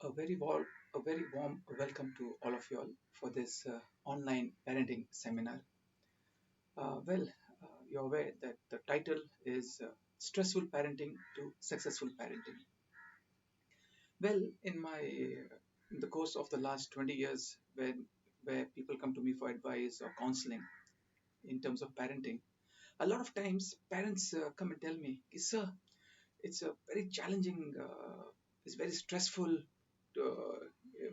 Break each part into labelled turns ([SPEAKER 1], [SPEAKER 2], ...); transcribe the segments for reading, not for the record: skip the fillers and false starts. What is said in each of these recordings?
[SPEAKER 1] A very warm welcome to all of you all for this online parenting seminar. You're aware that the title is Stressful Parenting to Successful Parenting. Well, in the course of the last 20 years, where people come to me for advice or counseling in terms of parenting, a lot of times parents come and tell me, "Sir, it's a very challenging, it's very stressful uh,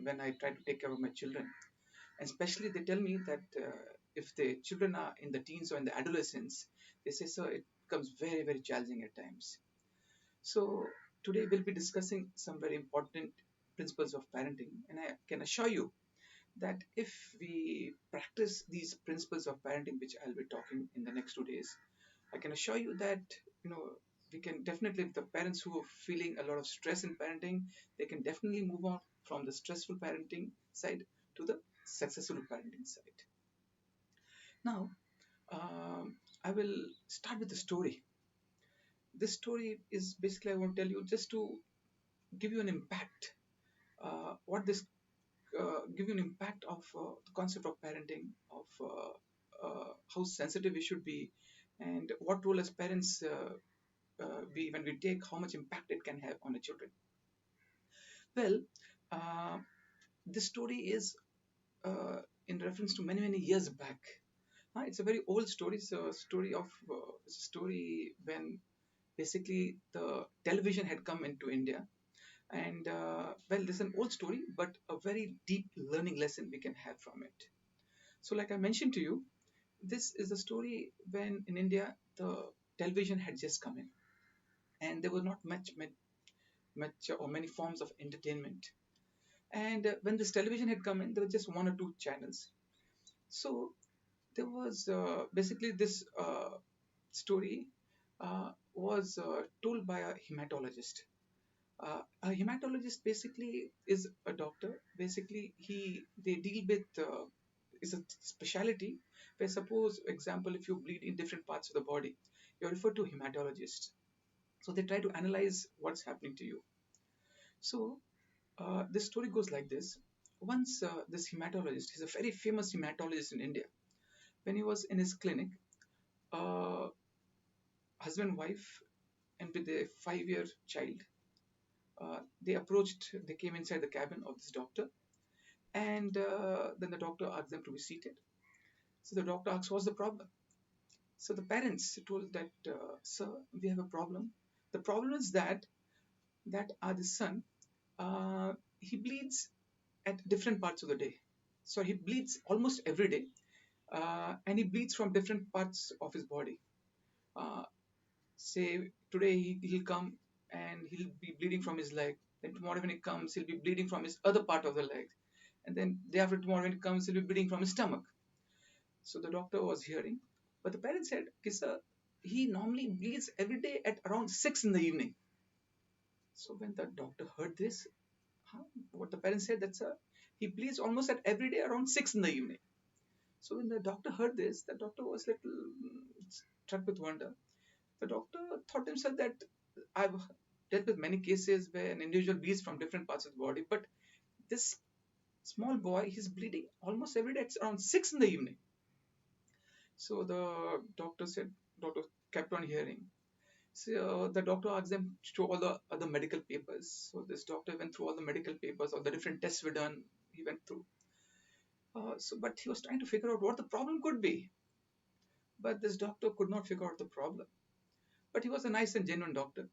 [SPEAKER 1] when I try to take care of my children." And especially they tell me that if the children are in the teens or in the adolescence, they say, "So it becomes very, very challenging at times." So today we'll be discussing some very important principles of parenting, and I can assure you that if we practice these principles of parenting, which I'll be talking in the next 2 days, I can assure you that you know we can definitely, the parents who are feeling a lot of stress in parenting, they can definitely move on from the stressful parenting side to the successful parenting side. Now, I will start with a story. This story is basically, I want to tell you just to give you an impact. What this give you an impact of the concept of parenting, of how sensitive we should be, and what role as parents we when we take, how much impact it can have on the children. Well, uh, this story is in reference to many years back. It's a very old story. It's a story when basically the television had come into India, and this is an old story, but a very deep learning lesson we can have from it. So, like I mentioned to you, this is a story when in India the television had just come in, and there was not much or many forms of entertainment. And when this television had come in, there were just one or two channels. So there was basically this story was told by a hematologist. A hematologist basically is a doctor. Basically, they deal with is a specialty where, suppose example, if you bleed in different parts of the body, you're referred to a hematologist. So they try to analyze what's happening to you. So this story goes like this. Once this hematologist, he's a very famous hematologist in India. When he was in his clinic, uh, husband, wife, and with a 5-year child, they came inside the cabin of this doctor, and then the doctor asked them to be seated. So the doctor asked, "What's the problem?" So the parents told that, "Sir, we have a problem. The problem is that our son, he bleeds at different parts of the day. So he bleeds almost every day, and he bleeds from different parts of his body. Uh, Say today he'll come and he'll be bleeding from his leg. Then tomorrow when he comes, he'll be bleeding from his other part of the leg. And then day after tomorrow when he comes, he'll be bleeding from his stomach." So the doctor was hearing. But the parents said, "Okay, sir, he normally bleeds every day at around 6 in the evening." So when the doctor heard this, huh, what the parents said, that, "Sir, he bleeds almost at every day around 6 in the evening." So when the doctor heard this, the doctor was little struck with wonder. The doctor thought to himself that, "I've dealt with many cases where an individual bleeds from different parts of the body, but this small boy, he's bleeding almost every day at around 6 in the evening." So the doctor kept on hearing. So the doctor asked them to show all the other medical papers. So this doctor went through all the medical papers, all the different tests were done. He went through. But he was trying to figure out what the problem could be. But this doctor could not figure out the problem. But he was a nice and genuine doctor.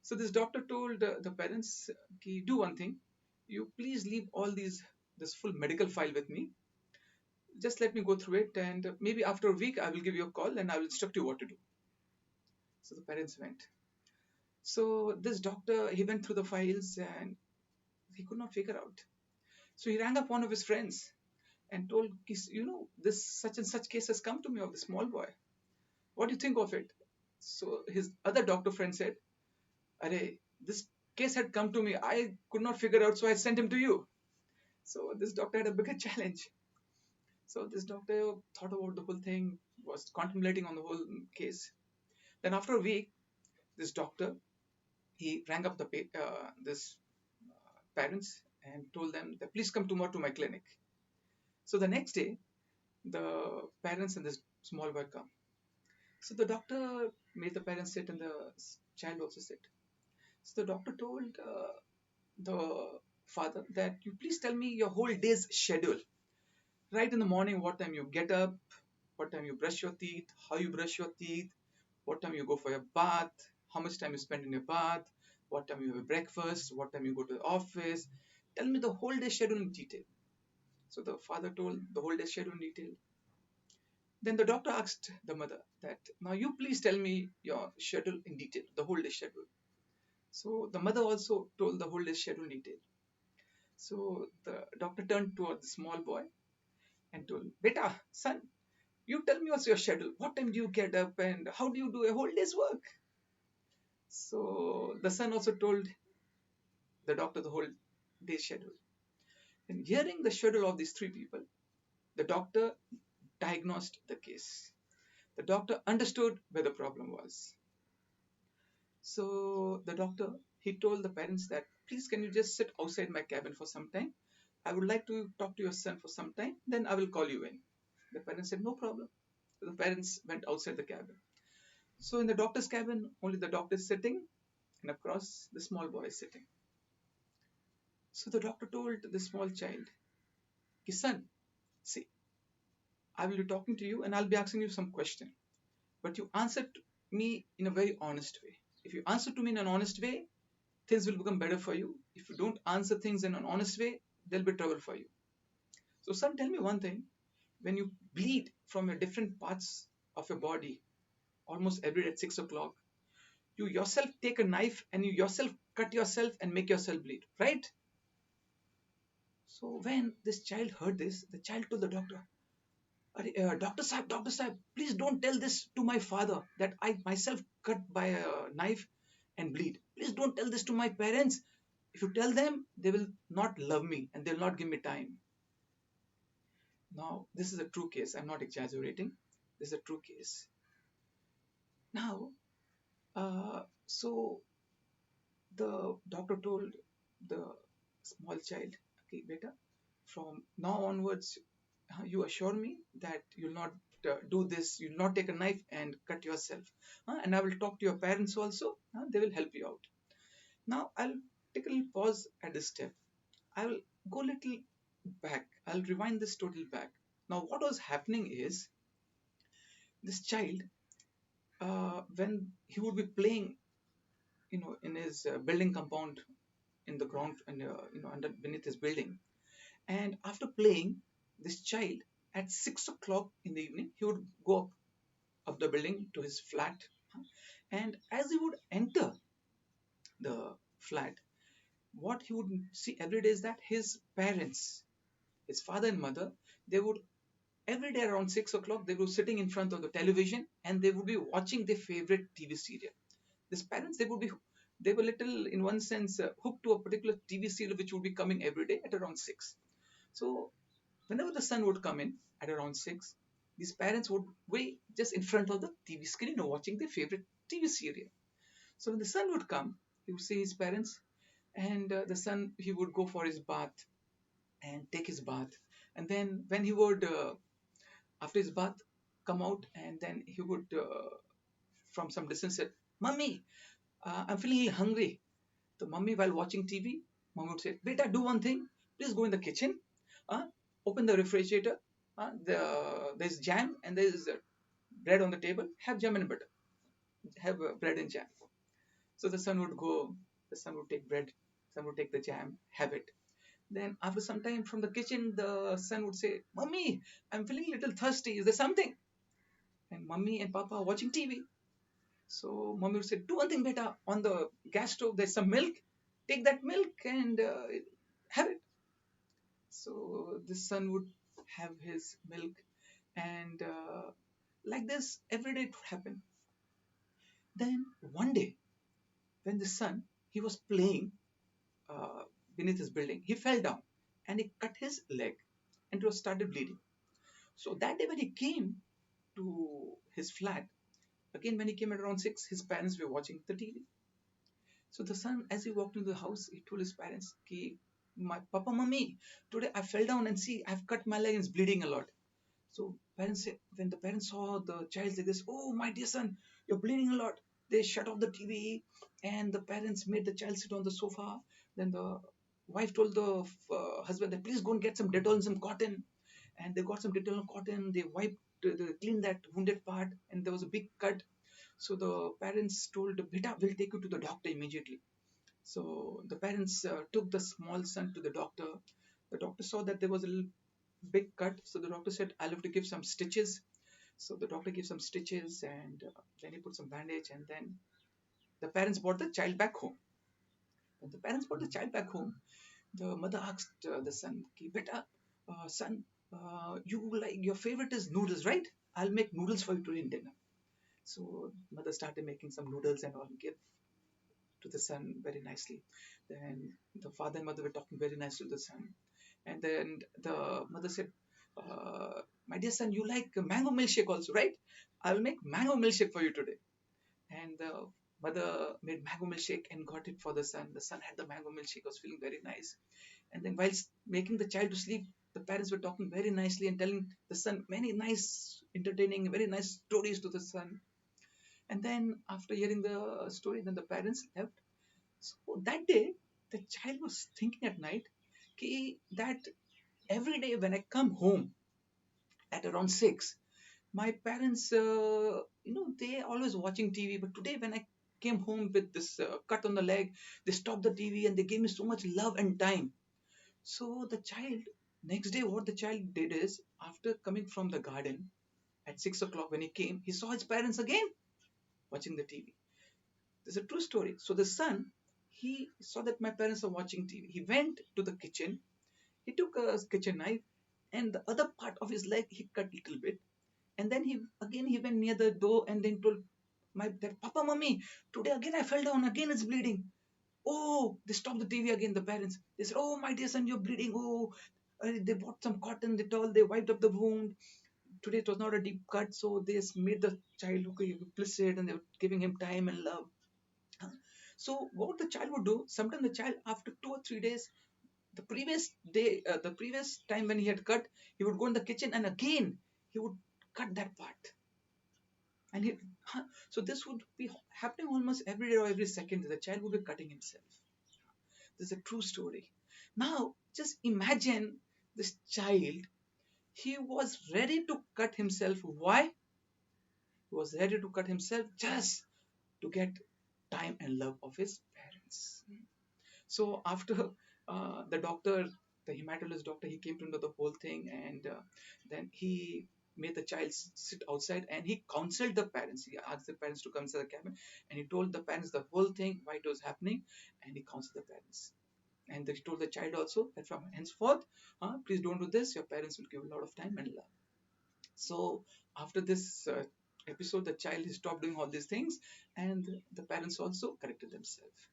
[SPEAKER 1] So this doctor told the parents, "Ki, do one thing. You please leave all this full medical file with me. Just let me go through it, and maybe after a week I will give you a call and I will instruct you what to do." So the parents went. So this doctor, he went through the files and he could not figure out. So he rang up one of his friends and told, "This such and such case has come to me of the small boy. What do you think of it?" So his other doctor friend said, "Arey, this case had come to me. I could not figure out, so I sent him to you." So this doctor had a bigger challenge. So this doctor thought about the whole thing, was contemplating on the whole case. Then after a week, this doctor, he rang up this parents and told them that please come tomorrow to my clinic. So the next day, the parents and this small boy come. So the doctor made the parents sit and the child also sit. So the doctor told the father that you please tell me your whole day's schedule. Right in the morning, what time you get up, what time you brush your teeth, how you brush your teeth, what time you go for your bath, how much time you spend in your bath, what time you have a breakfast, what time you go to the office. Tell me the whole day schedule in detail. So the father told the whole day schedule in detail. Then the doctor asked the mother that now you please tell me your schedule in detail, the whole day schedule. So the mother also told the whole day schedule in detail. So the doctor turned toward the small boy and told, Beta, son, you tell me what's your schedule. What time do you get up and how do you do a whole day's work? So the son also told the doctor the whole day's schedule. And hearing the schedule of these three people, the doctor diagnosed the case. The doctor understood where the problem was. So the doctor, he told the parents that, please can you just sit outside my cabin for some time? I would like to talk to your son for some time, then I will call you in. The parents said, no problem. So the parents went outside the cabin. So in the doctor's cabin, only the doctor is sitting and across the small boy is sitting. So the doctor told the small child, son, see, I will be talking to you and I'll be asking you some question. But you answer me in a very honest way. If you answer to me in an honest way, things will become better for you. If you don't answer things in an honest way, there'll be trouble for you. So son, tell me one thing. When you bleed from your different parts of your body, almost every day at 6 o'clock, you yourself take a knife and you yourself cut yourself and make yourself bleed, right? So when this child heard this, the child told the doctor, Doctor Sahib, please don't tell this to my father that I myself cut by a knife and bleed. Please don't tell this to my parents. If you tell them, they will not love me and they'll not give me time. Now, this is a true case. I'm not exaggerating. This is a true case. Now, so the doctor told the small child, okay, beta, from now onwards, you assure me that you'll not do this, you'll not take a knife and cut yourself. And I will talk to your parents also, they will help you out. Now, I'll take a little pause at this step. I will go a little back. I'll rewind this total back. Now, what was happening is this child, when he would be playing, in his building compound in the ground and beneath his building, and after playing, this child at 6 o'clock in the evening, he would go up the building to his flat, and as he would enter the flat, what he would see every day is that his parents, his father and mother, they would every day around 6 o'clock, they were sitting in front of the television and they would be watching their favorite TV serial. These parents, they were little, in one sense, hooked to a particular TV serial which would be coming every day at around 6. So whenever the son would come in at around 6, these parents would wait just in front of the TV screen watching their favorite TV serial. So when the son would come, he would see his parents, and the son, he would go for his bath and take his bath. And then when he would, after his bath, come out, and then he would, from some distance, say, Mummy, I'm feeling hungry. The mummy, while watching TV, mom would say, Beta, do one thing. Please go in the kitchen, open the refrigerator. There's jam and there's bread on the table. Have jam and butter. Have bread and jam. So the son would go. The son would take bread. The son would take the jam. Have it. Then after some time from the kitchen, the son would say, Mummy, I'm feeling a little thirsty. Is there something? And mummy and papa are watching TV. So mommy would say, do one thing, beta. On the gas stove, there's some milk. Take that milk and have it. So the son would have his milk, and like this every day it would happen. Then one day, when the son, he was playing uh, beneath his building, he fell down and he cut his leg and it was started bleeding. So that day when he came to his flat, again when he came at around 6, his parents were watching the TV. So the son, as he walked into the house, he told his parents, Ki, my papa, mummy, today I fell down and see, I've cut my leg and it's bleeding a lot. So parents said, when the parents saw the child like this, oh my dear son, you're bleeding a lot. They shut off the TV and the parents made the child sit on the sofa. Then the wife told the husband that please go and get some Dettol and some cotton. And they got some Dettol and cotton. They wiped, they cleaned that wounded part, and there was a big cut. So the parents told, Beta, we'll take you to the doctor immediately. So the parents took the small son to the doctor. The doctor saw that there was a little big cut. So the doctor said, I'll have to give some stitches. So the doctor gave some stitches and then he put some bandage, and then the parents brought the child back home. When the parents brought the child back home, the mother asked the son, Ki, Beta, son, you like your favorite is noodles, right? I'll make noodles for you today in dinner. So mother started making some noodles and all, give to the son very nicely. Then the father and mother were talking very nice to the son. And then the mother said, my dear son, you like mango milkshake also, right? I'll make mango milkshake for you today. And the mother made mango milkshake and got it for the son. The son had the mango milkshake, was feeling very nice. And then whilst making the child to sleep, the parents were talking very nicely and telling the son many nice, entertaining, very nice stories to the son. And then after hearing the story, then the parents left. So that day, the child was thinking at night that every day when I come home at around 6, my parents, they always watching TV. But today when I came home with this cut on the leg, they stopped the TV and they gave me so much love and time. So the child, next day, what the child did is, after coming from the garden at 6 o'clock, when he came, he saw his parents again watching the TV. This is a true story. So the son, he saw that my parents are watching TV. He went to the kitchen. He took a kitchen knife and the other part of his leg he cut a little bit. And then he went near the door and then told my dad, Papa, Mummy, today again I fell down. Again it's bleeding. Oh, they stopped the TV again. The parents. They said, oh my dear son, you're bleeding. Oh, they bought some cotton. They wiped up the wound. Today it was not a deep cut, so they made the child look implicit and they were giving him time and love. So what the child would do, sometimes the child after 2 or 3 days, the previous time when he had cut, he would go in the kitchen and again he would cut that part. And so this would be happening almost every day or every second. The child would be cutting himself. This is a true story. Now just imagine this child. He was ready to cut himself. Why? He was ready to cut himself just to get time and love of his parents. So after the hematologist doctor, he came to know the whole thing, and then he made the child sit outside and he counseled the parents. He asked the parents to come inside the cabin and he told the parents the whole thing, why it was happening, and he counseled the parents. And he told the child also that from henceforth, please don't do this, your parents will give a lot of time and love. So after this episode, the child stopped doing all these things and the parents also corrected themselves.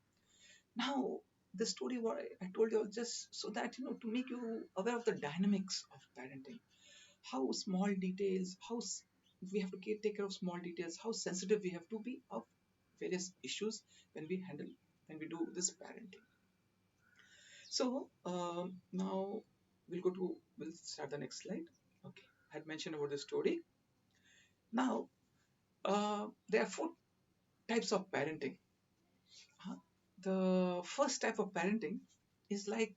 [SPEAKER 1] Now, the story what I told you all just so that to make you aware of the dynamics of parenting, how small details, we have to take care of small details, how sensitive we have to be of various issues when we do this parenting. So now we'll start the next slide. Okay, I had mentioned about the story. Now there are 4 types of parenting. The first type of parenting is like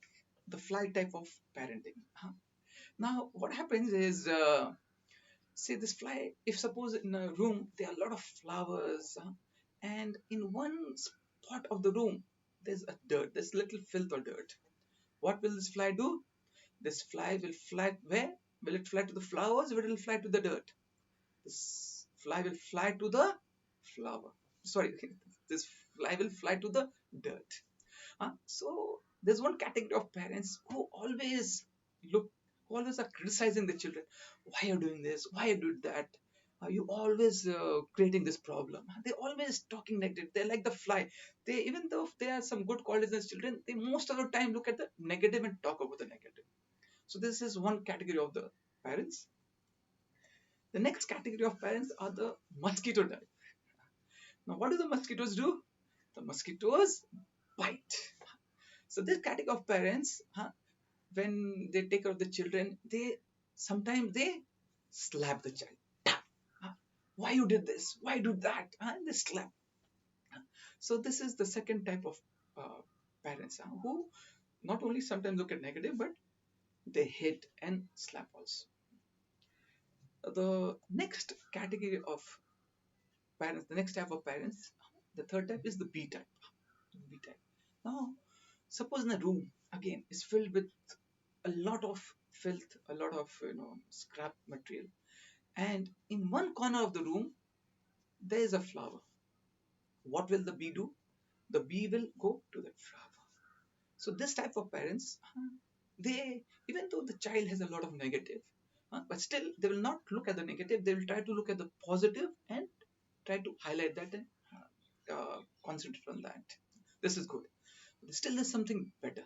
[SPEAKER 1] the fly type of parenting. Now, what happens is, say this fly, if suppose in a room there are a lot of flowers, and in one spot of the room there's a dirt, there's little filth or dirt. What will this fly do? This fly will fly where? Will it fly to the flowers or will it fly to the dirt? This fly will fly to the flower. Sorry, this fly will fly to the dirt. So there's one category of parents who always are criticizing the children. Why are you doing this? Why you did that? You always creating this problem. They always talking negative. They're like the fly. They, even though there are some good qualities in children, they most of the time look at the negative and talk about the negative. So this is one category of the parents. The next category of parents are the mosquito type. Now, what do the mosquitoes do? the mosquitoes bite. So this category of parents, when they take care of the children, they sometimes they slap the child. Huh? Why you did this? Why do that? They slap. So this is the second type of uh, parents who not only sometimes look at negative, but they hit and slap also. The next category of parents, the next type of parents, the third type is the B type. B type. Now, suppose in a room again is filled with a lot of filth, a lot of scrap material, and in one corner of the room there is a flower. What will the bee do? The bee will go to that flower. So this type of parents, they, even though the child has a lot of negative, but still they will not look at the negative. They will try to look at the positive and try to highlight that and concentrate on that. This is good. But still, there's something better.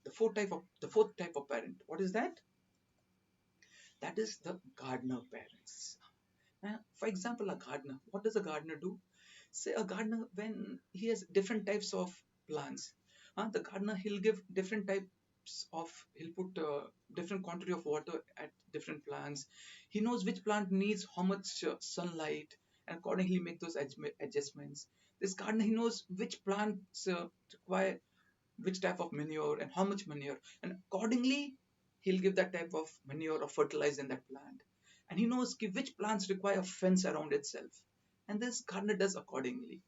[SPEAKER 1] The fourth type of parent. What is that? That is the gardener parents. For example, a gardener. What does a gardener do? Say a gardener, when he has different types of plants, the gardener, he'll give different types of, he'll put different quantity of water at different plants. He knows which plant needs how much sunlight, and accordingly make those adjustments. This gardener, he knows which plants require which type of manure and how much manure, and accordingly he'll give that type of manure or fertilizer in that plant. And he knows which plants require a fence around itself, and this gardener does accordingly.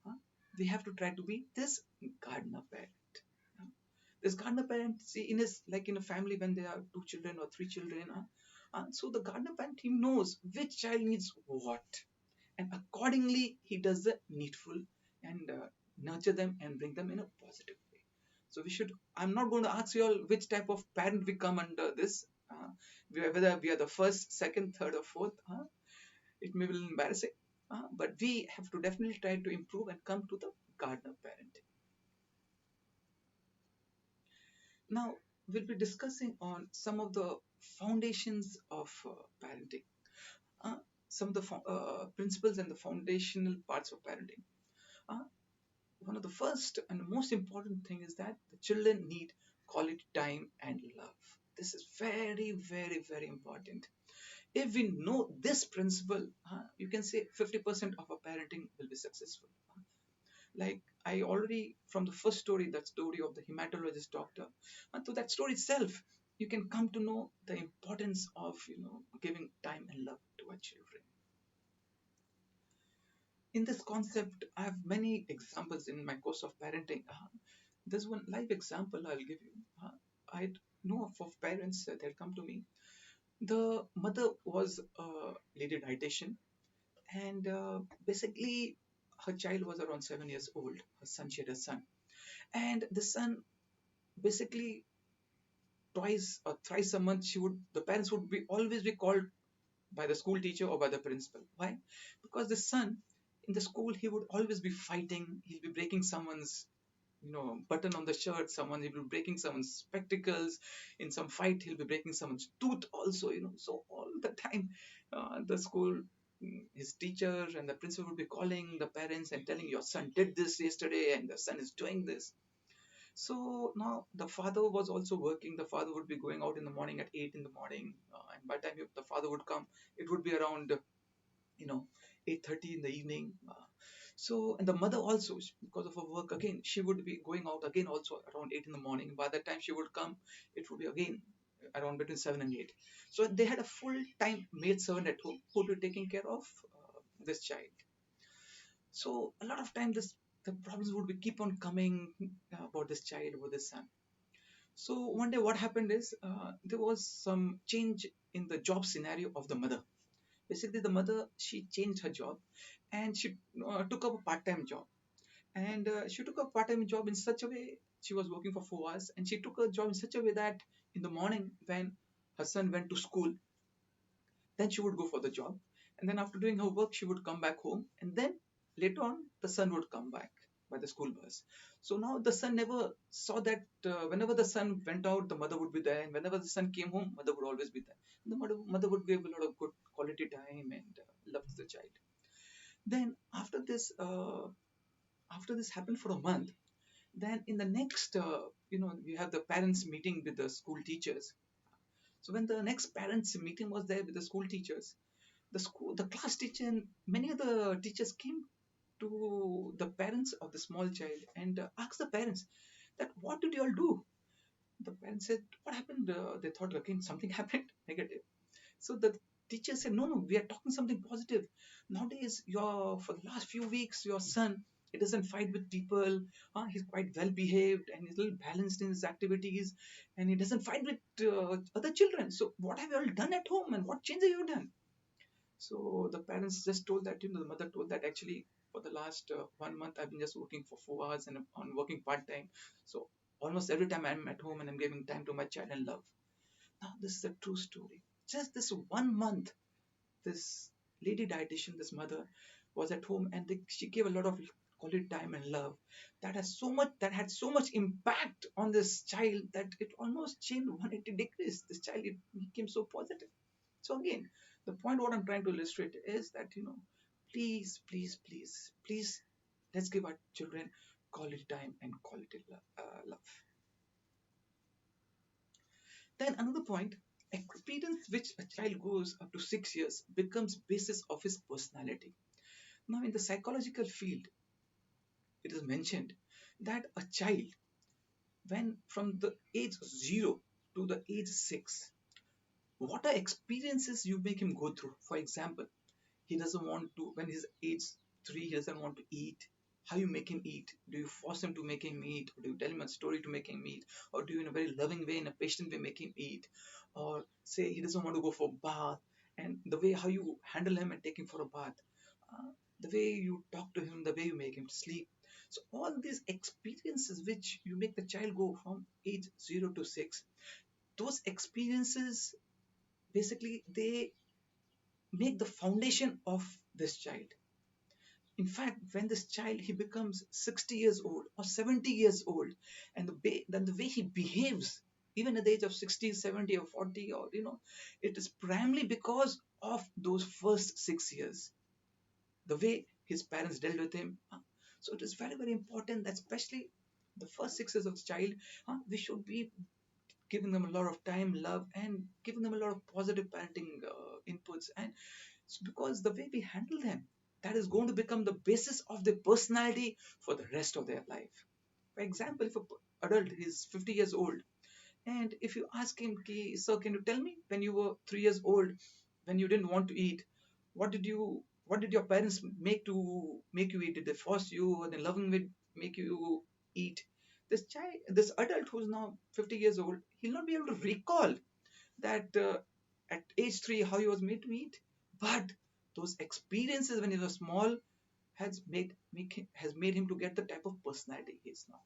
[SPEAKER 1] Huh? We have to try to be this gardener parent. Huh? This gardener parent, see, in his, like in a family when there are 2 children or 3 children, so the gardener parent, he knows which child needs what, and accordingly he does the needful and nurture them and bring them in a positive way. So we should, I'm not going to ask you all which type of parent we come under this, whether we are the first, second, third or fourth. It may be embarrassing, but we have to definitely try to improve and come to the gardener parenting. Now we'll be discussing on some of the foundations of parenting, uh, some of the principles and the foundational parts of parenting. uh, One of the first and most important thing is that the children need quality time and love. This is very, very, very important. If we know this principle, you can say 50% of our parenting will be successful. Like I already, from the first story, that story of the hematologist doctor, and to that story itself, you can come to know the importance of giving time and love to our children. In this concept, I have many examples in my course of parenting. There's one live example I'll give you. I know of parents that come to me. The mother was a lady dietitian, and basically her child was around 7 years old. Her son, she had a son, and the son basically twice or thrice a month, the parents would be always be called by the school teacher or by the principal. Why? Because the son in the school, he would always be fighting. He'll be breaking someone's button on the shirt. He'll be breaking someone's spectacles. In some fight, he'll be breaking someone's tooth also. So all the time, the school, his teacher and the principal would be calling the parents and telling, your son did this yesterday and the son is doing this. So now the father was also working. The father would be going out in the morning at 8 in the morning, and by the time the father would come, it would be around 8:30 in the evening. And the mother also, because of her work again, she would be going out again also around 8 in the morning. By the time she would come, it would be again around between 7 and 8. So they had a full-time maid servant at home who would be taking care of this child. So a lot of time the problems would be keep on coming about this child, about this son. So one day what happened is there was some change in the job scenario of the mother. Basically, the mother, she changed her job and she took up a part-time job. And she took a part-time job in such a way, she was working for 4 hours, and she took a job in such a way that in the morning when her son went to school, then she would go for the job. And then after doing her work, she would come back home. And then later on, the son would come back by the school bus. So now the son never saw that whenever the son went out, the mother would be there. And whenever the son came home, mother would always be there. And the mother would give a lot of good quality time and love to the child. Then after this, after this happened for a month, then in the next, we have the parents meeting with the school teachers. So when the next parents meeting was there with the school teachers, the class teacher and many other teachers came to the parents of the small child and asked the parents that what did you all do? The parents said, what happened? They thought again something happened negative. So the teacher said, no, no, we are talking something positive. Nowadays, for the last few weeks, your son, he doesn't fight with people. He's quite well behaved and he's a little balanced in his activities, and he doesn't fight with other children. So what have you all done at home, and what change have you done? So the parents just told that, the mother told that actually for the last 1 month I've been just working for 4 hours and I'm working part time. So almost every time I'm at home and I'm giving time to my child and love. Now this is a true story. Just this 1 month, this lady dietitian, this mother, was at home and she gave a lot of quality time and love that had so much impact on this child that it almost changed 180 degrees. This child, it became so positive. So again, the point what I'm trying to illustrate is that, please, please, please, please, let's give our children quality time and quality love. Then another point, experience which a child goes up to 6 years becomes basis of his personality. Now in the psychological field, it is mentioned that a child, when from the age 0 to the age 6, what are experiences you make him go through? For example, he doesn't want to, when he's age 3, he doesn't want to eat. How you make him eat? Do you force him to make him eat, or do you tell him a story to make him eat, or do you in a very loving way, in a patient way, make him eat? Or say he doesn't want to go for bath, and the way how you handle him and take him for a bath, uh, the way you talk to him, the way you make him sleep. So all these experiences which you make the child go from age 0 to 6, those experiences basically they make the foundation of this child. In fact, when this child he becomes 60 years old or 70 years old, and then the way he behaves, even at the age of 60, 70, or 40, or it is primarily because of those first 6 years, the way his parents dealt with him. So it is very, very important that especially the first 6 years of the child, we should be giving them a lot of time, love, and giving them a lot of positive parenting inputs. And it's because the way we handle them, that is going to become the basis of their personality for the rest of their life. For example, if an adult is 50 years old, and if you ask him, sir, can you tell me when you were 3 years old, when you didn't want to eat, what did your parents make you eat? Did they force you, or they loving way make you eat? This adult who's now 50 years old, he'll not be able to recall that at age 3 how he was made to eat, but those experiences when he was small has made him to get the type of personality he is now.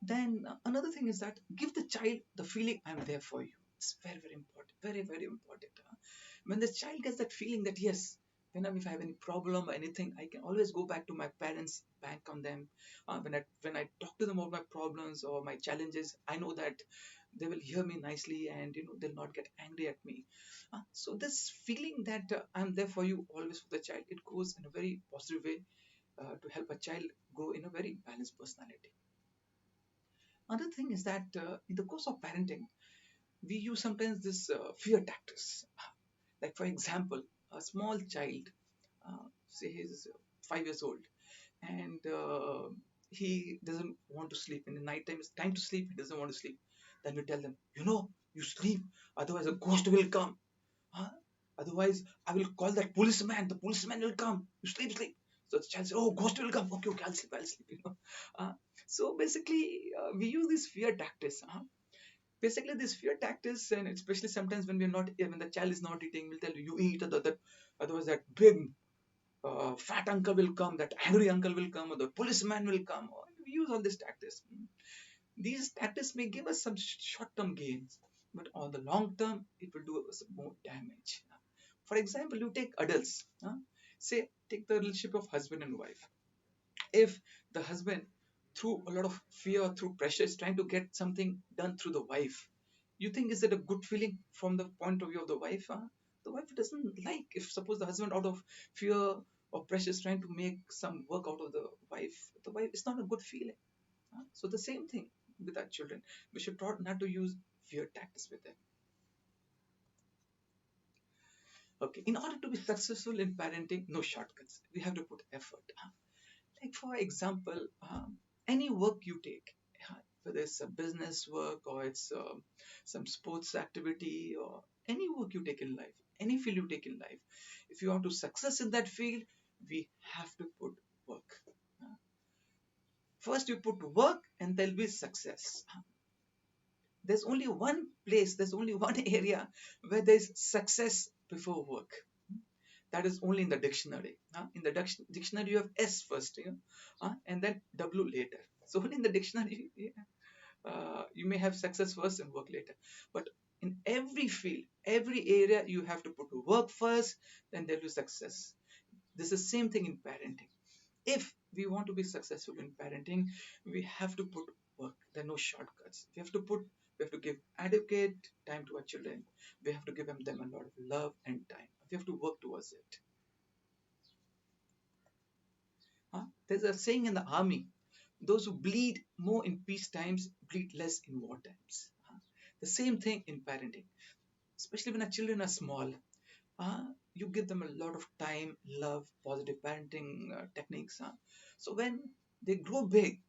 [SPEAKER 1] Then another thing is that give the child the feeling I'm there for you. It's very, very important, very, very important. When the child gets that feeling that yes, if I have any problem or anything, I can always go back to my parents, bank on them. When I talk to them about my problems or my challenges, I know that they will hear me nicely, and they'll not get angry at me. So this feeling that I'm there for you always for the child, it goes in a very positive way to help a child grow in a very balanced personality. Another thing is that in the course of parenting, we use sometimes this fear tactics. Like for example, a small child, say he's 5 years old, and he doesn't want to sleep. In the night time, it's time to sleep. He doesn't want to sleep. Then we tell them, you sleep, otherwise a ghost will come. Huh? Otherwise, I will call that policeman. The policeman will come. You sleep, sleep. So the child says, "Oh, ghost will come. Okay, okay, I'll sleep, I'll sleep." So basically, we use these fear tactics. Basically, these fear tactics, and especially sometimes when when the child is not eating, we'll tell you, "You eat," otherwise that big fat uncle will come, that angry uncle will come, or the policeman will come. Or we use all these tactics. These tactics may give us some short-term gains, but on the long term, it will do us more damage. For example, you take adults. Say, take the relationship of husband and wife. If the husband, through a lot of fear, through pressure, is trying to get something done through the wife, you think is it a good feeling from the point of view of the wife? The wife doesn't like if suppose the husband out of fear or precious trying to make some work out of the wife is not a good feeling. So the same thing with our children. We should try not to use fear tactics with them. Okay, in order to be successful in parenting, no shortcuts. We have to put effort. Like for example, any work you take, whether it's a business work or it's some sports activity or any work you take in life, any field you take in life, if you want to success in that field, we have to put work. First you put work and there'll be success. There's only one place, there's only one area where there's success before work. That is only in the dictionary. In the dictionary, you have S first, and then W later. So only in the dictionary, you may have success first and work later. But in every field, every area, you have to put work first, then there will be success. This is the same thing in parenting. If we want to be successful in parenting, we have to put work. There are no shortcuts. We have to give adequate time to our children. We have to give them a lot of love and time. We have to work towards it. There's a saying in the army, those who bleed more in peace times bleed less in war times. The same thing in parenting, especially when our children are small. You give them a lot of time, love, positive parenting techniques. So when they grow big,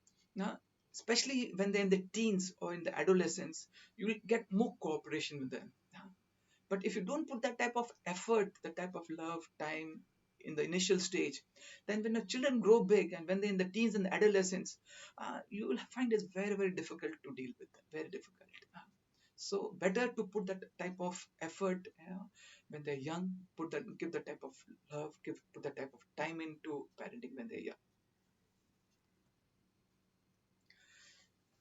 [SPEAKER 1] especially when they're in the teens or in the adolescence, you will get more cooperation with them. But if you don't put that type of effort, the type of love, time in the initial stage, then when the children grow big and when they're in the teens and the adolescence, you will find it's very, very difficult to deal with them. Very difficult. So better to put that type of effort when they're young, give that type of love, put that type of time into parenting when they're young.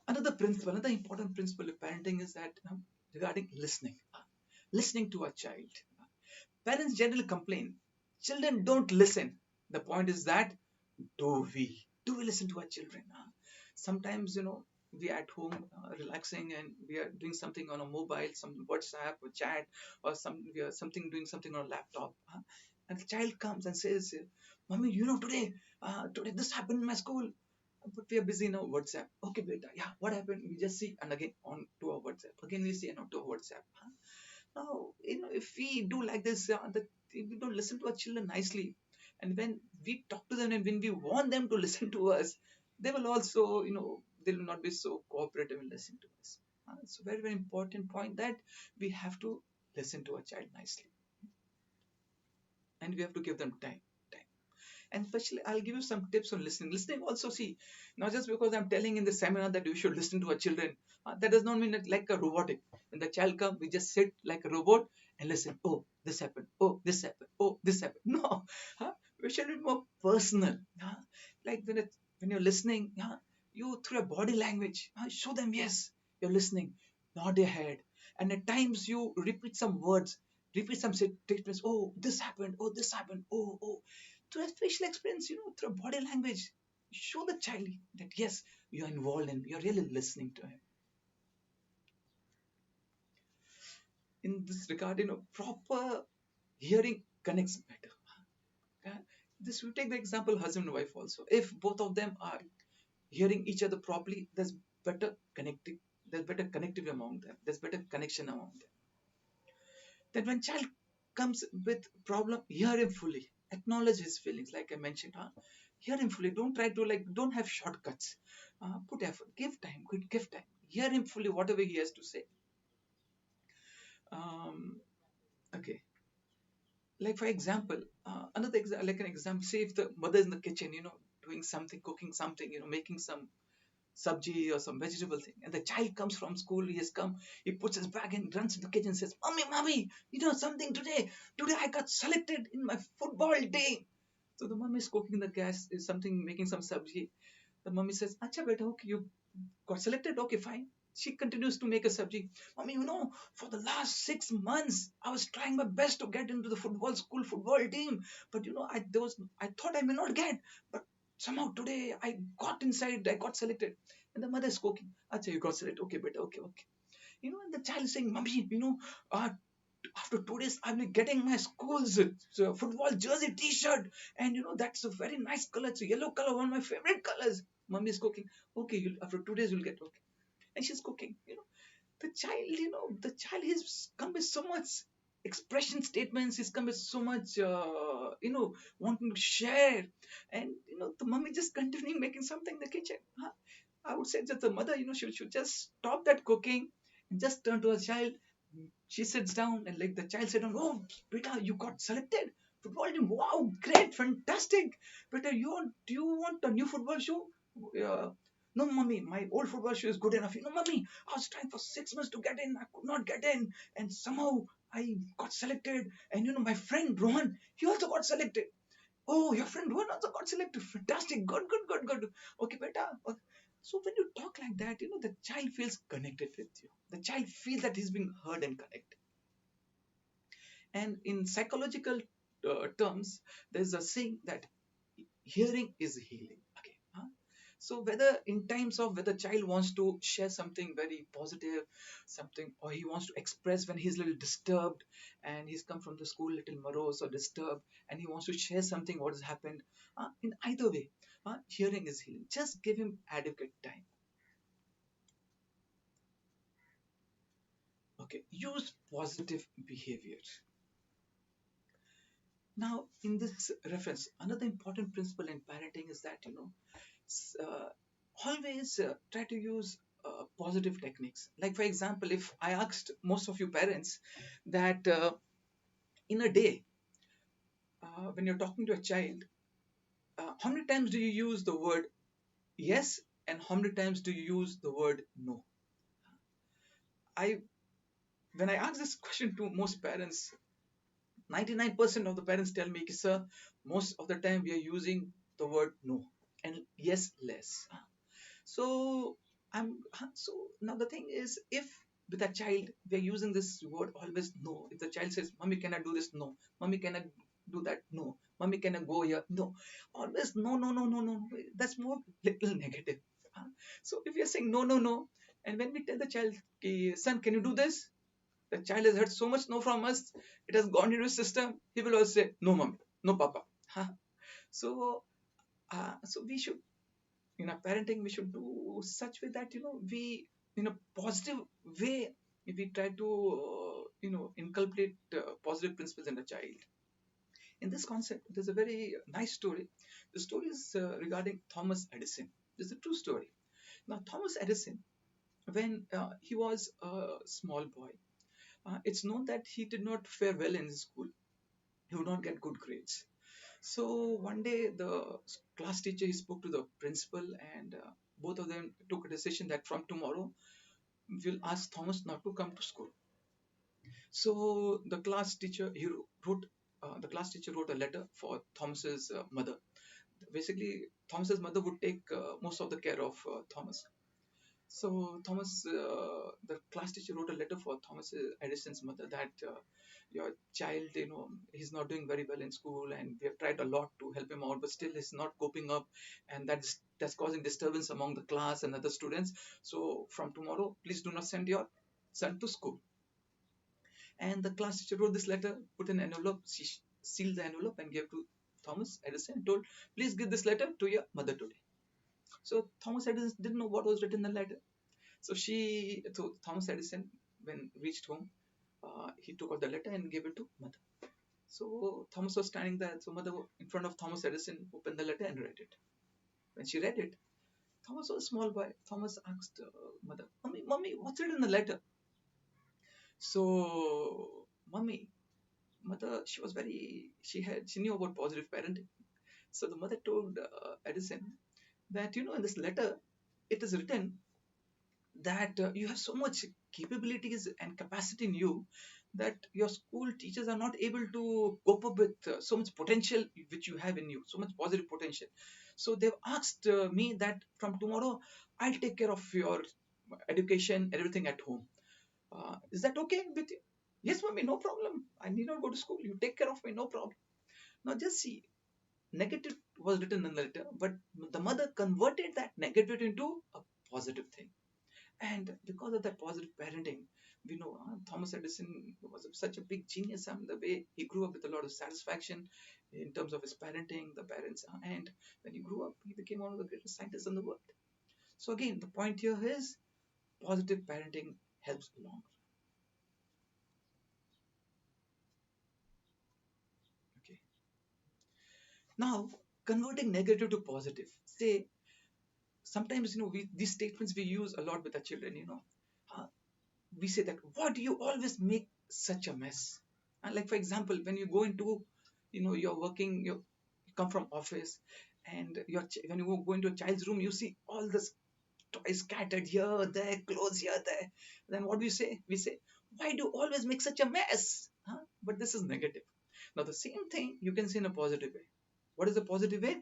[SPEAKER 1] Another important principle of parenting is that regarding listening to a child. Parents generally complain, children don't listen. The point is that do we listen to our children? Sometimes we are at home relaxing and we are doing something on a mobile, some WhatsApp or chat, or doing something on a laptop, and the child comes and says, "Mommy, today this happened in my school." But we are busy in our WhatsApp. Okay, beta, yeah, what happened? We just see and again on to our WhatsApp. Again we see and on to our WhatsApp. Now, if we do like this, we don't listen to our children nicely. And when we talk to them and when we want them to listen to us, they will also, they will not be so cooperative in listening to us. It's a very, very important point that we have to listen to our child nicely. And we have to give them time. And especially, I'll give you some tips on listening. Listening also, see, not just because I'm telling in the seminar that you should listen to our children. That does not mean that like a robotic. When the child comes, we just sit like a robot and listen. Oh, this happened. Oh, this happened. Oh, this happened. No, we should be more personal. Like when you're listening, you through your body language, show them yes, you're listening. Nod your head, and at times you repeat some words, repeat some statements. Oh, this happened. Oh, this happened. Oh. Through a facial experience, through body language, show the child that yes, you're involved and you're really listening to him. In this regard, proper hearing connects better. This we take the example husband and wife also. If both of them are hearing each other properly, there's better connectivity among them. There's better connection among them. Then when child comes with problem, hear him fully. Acknowledge his feelings, like I mentioned. Hear him fully. Don't try to don't have shortcuts. Put effort. Give time. Give time. Hear him fully, whatever he has to say. Okay. Like for example, like an example. Say if the mother is in the kitchen, doing something, cooking something, making some sabji or some vegetable thing, and the child comes from school, he has come, he puts his bag and runs to the kitchen and says, mommy, something today I got selected in my football team. So the mom is cooking the gas, is something, making some sabji. The mommy says, acha beta, okay, you got selected, okay, fine. She continues to make a sabji. Mommy, for the last 6 months, I was trying my best to get into the school football team. But I thought I may not get. But somehow today I got inside, I got selected. And the mother is cooking. Acha, you got selected. Okay, beta, okay. And the child is saying, Mommy, after 2 days I'll be getting my school's football jersey t-shirt, and that's a very nice color. It's a yellow color, one of my favorite colors. Mommy is cooking. Okay, after 2 days you'll get. Okay, and she's cooking. The child has come with so much expression statements. He's come with so much wanting to share. And the mommy just continuing making something in the kitchen. I would say that the mother, should just stop that cooking and just turn to her child. She sits down, and like the child said, "Oh, beta, you got selected football team. Wow, great, fantastic. Beta, do you want a new football shoe?" uh, no, mommy, my old football shoe is good enough. Mommy, I was trying for 6 months to get in. I could not get in, and somehow I got selected. And my friend Rohan, he also got selected. Oh, your friend Rohan also got selected. Fantastic. Good, good, good, good. Okay, beta. Okay. So when you talk like that, the child feels connected with you. The child feels that he's being heard and connected. And in psychological terms, there's a saying that hearing is healing. Okay. So whether in times of whether child wants to share something very positive, something, or he wants to express when he's a little disturbed and he's come from the school little morose or disturbed, and he wants to share something what has happened, in either way, hearing is healing. Just give him adequate time. Okay, use positive behavior. Now, in this reference, another important principle in parenting is that uh, always try to use positive techniques. Like, for example, if I asked most of you parents that in a day, when you're talking to a child, how many times do you use the word yes, and how many times do you use the word no? I When I ask this question to most parents, 99% of the parents tell me, sir, most of the time we are using the word no and yes less. So so now the thing is, if with a child we're using this word always no. If the child says, "Mommy, can I do this?" No. "Mommy, can I do that?" No. "Mommy, can I go here?" No. Always no, no, no, no, no. That's more little negative. So if you're saying no, no, no, and when we tell the child, "Son, can you do this?" The child has heard so much no from us, it has gone into his system. He will always say, "No, mommy, no, papa." So, we should, in our parenting, we should do such way that we, in a positive way, we try to inculcate positive principles in the child. In this concept, there's a very nice story. The story is regarding Thomas Edison. It's a true story. Now, Thomas Edison, when he was a small boy, it's known that he did not fare well in his school. He would not get good grades. So one day, the class teacher, he spoke to the principal, and both of them took a decision that from tomorrow we'll ask Thomas not to come to school. So the class teacher wrote a letter for Thomas's mother. Basically, Thomas's mother would take most of the care of Thomas. So the class teacher wrote a letter for Thomas Edison's mother that your child, he's not doing very well in school, and we have tried a lot to help him out, but still he's not coping up, and that's causing disturbance among the class and other students. So from tomorrow, please do not send your son to school. And the class teacher wrote this letter, put an envelope, she sealed the envelope, and gave to Thomas Edison, and told, "Please give this letter to your mother today." So Thomas Edison didn't know what was written in the letter. So Thomas Edison, when reached home, he took out the letter and gave it to mother. So Thomas was standing there. So mother, in front of Thomas Edison, opened the letter and read it. When she read it, Thomas was a small boy. Thomas asked mother, "Mommy, mommy, what's it in the letter?" So mother, she knew about positive parenting. So the mother told Edison that in this letter, it is written that you have so much capabilities and capacity in you that your school teachers are not able to cope up with so much potential which you have in you, so much positive potential. So they've asked me that from tomorrow I'll take care of your education, everything at home. Is that okay with you? Yes, mommy, no problem. I need not go to school. You take care of me, no problem. Now just see, negative was written in the letter, but the mother converted that negative into a positive thing. And because of that positive parenting, we know Thomas Edison was such a big genius. The way he grew up with a lot of satisfaction in terms of his parenting, the parents, and when he grew up, he became one of the greatest scientists in the world. So again, the point here is positive parenting helps along. Okay. Now, converting negative to positive. Say, sometimes, these statements we use a lot with our children, Uh, we say that, why do you always make such a mess? And like, for example, when you go into, you're working, you come from office, and when you go into a child's room, you see all this toys scattered here, there, clothes here, there. Then what do you say? We say, why do you always make such a mess? Huh? But this is negative. Now, the same thing you can say in a positive way. What is the positive way?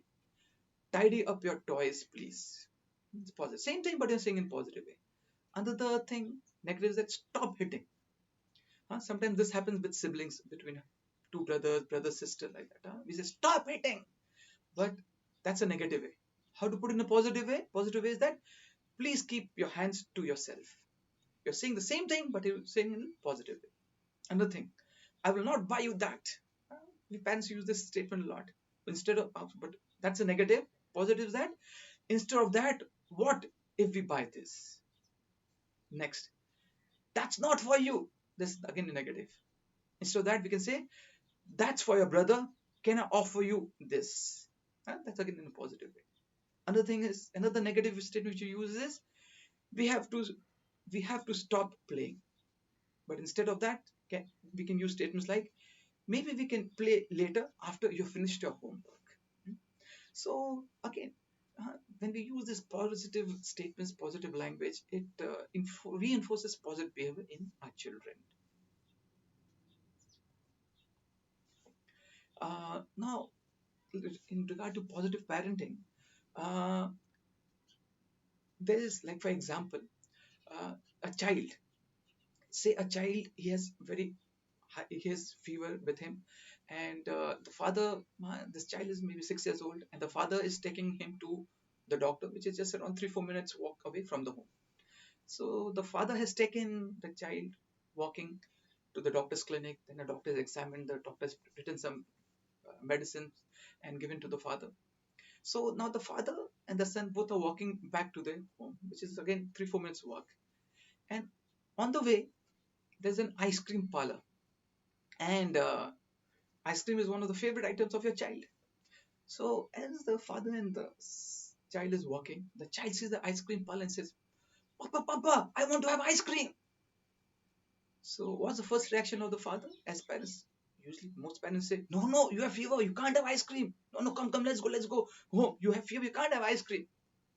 [SPEAKER 1] Tidy up your toys, please. It's positive. Same thing, but you're saying in positive way. Another thing, negative, is that stop hitting. Sometimes this happens with siblings, between two brothers, brother, sister, like that. We say, stop hitting. But that's a negative way. How to put it in a positive way? Positive way is that, please keep your hands to yourself. You're saying the same thing, but you're saying in a positive way. Another thing, I will not buy you that. We parents use this statement a lot. Instead of, but that's a negative. Positive is that, instead of that, what if we buy this? Next, that's not for you. This is again a negative. Instead of that, we can say, that's for your brother. Can I offer you this? That's again in a positive way. Another thing is, another negative statement which you use is, we have to we have to stop playing. But instead of that, we can use statements like, maybe we can play later after you finished your homework. So again, when we use these positive statements, positive language, it reinforces positive behavior in our children. Now, in regard to positive parenting, uh, there is, like, for example, uh, a child. Say a child, he has very high, he has fever with him, and the father, this child is maybe 6 years old, and the father is taking him to the doctor, which is just around 3-4 minutes walk away from the home. So the father has taken the child walking to the doctor's clinic. Then the doctor has examined, the doctor has written some medicines and given to the father. So now the father and the son both are walking back to their home, which is again 3-4 minutes walk. And on the way, there's an ice cream parlor, and ice cream is one of the favorite items of your child. So as the father and the child is walking, the child sees the ice cream parlor and says, "Papa, Papa, I want to have ice cream." So what's the first reaction of the father? As parents, usually most parents say, "No, no, you have fever, you can't have ice cream. No, no, come, come, let's go home. You have fever, you can't have ice cream."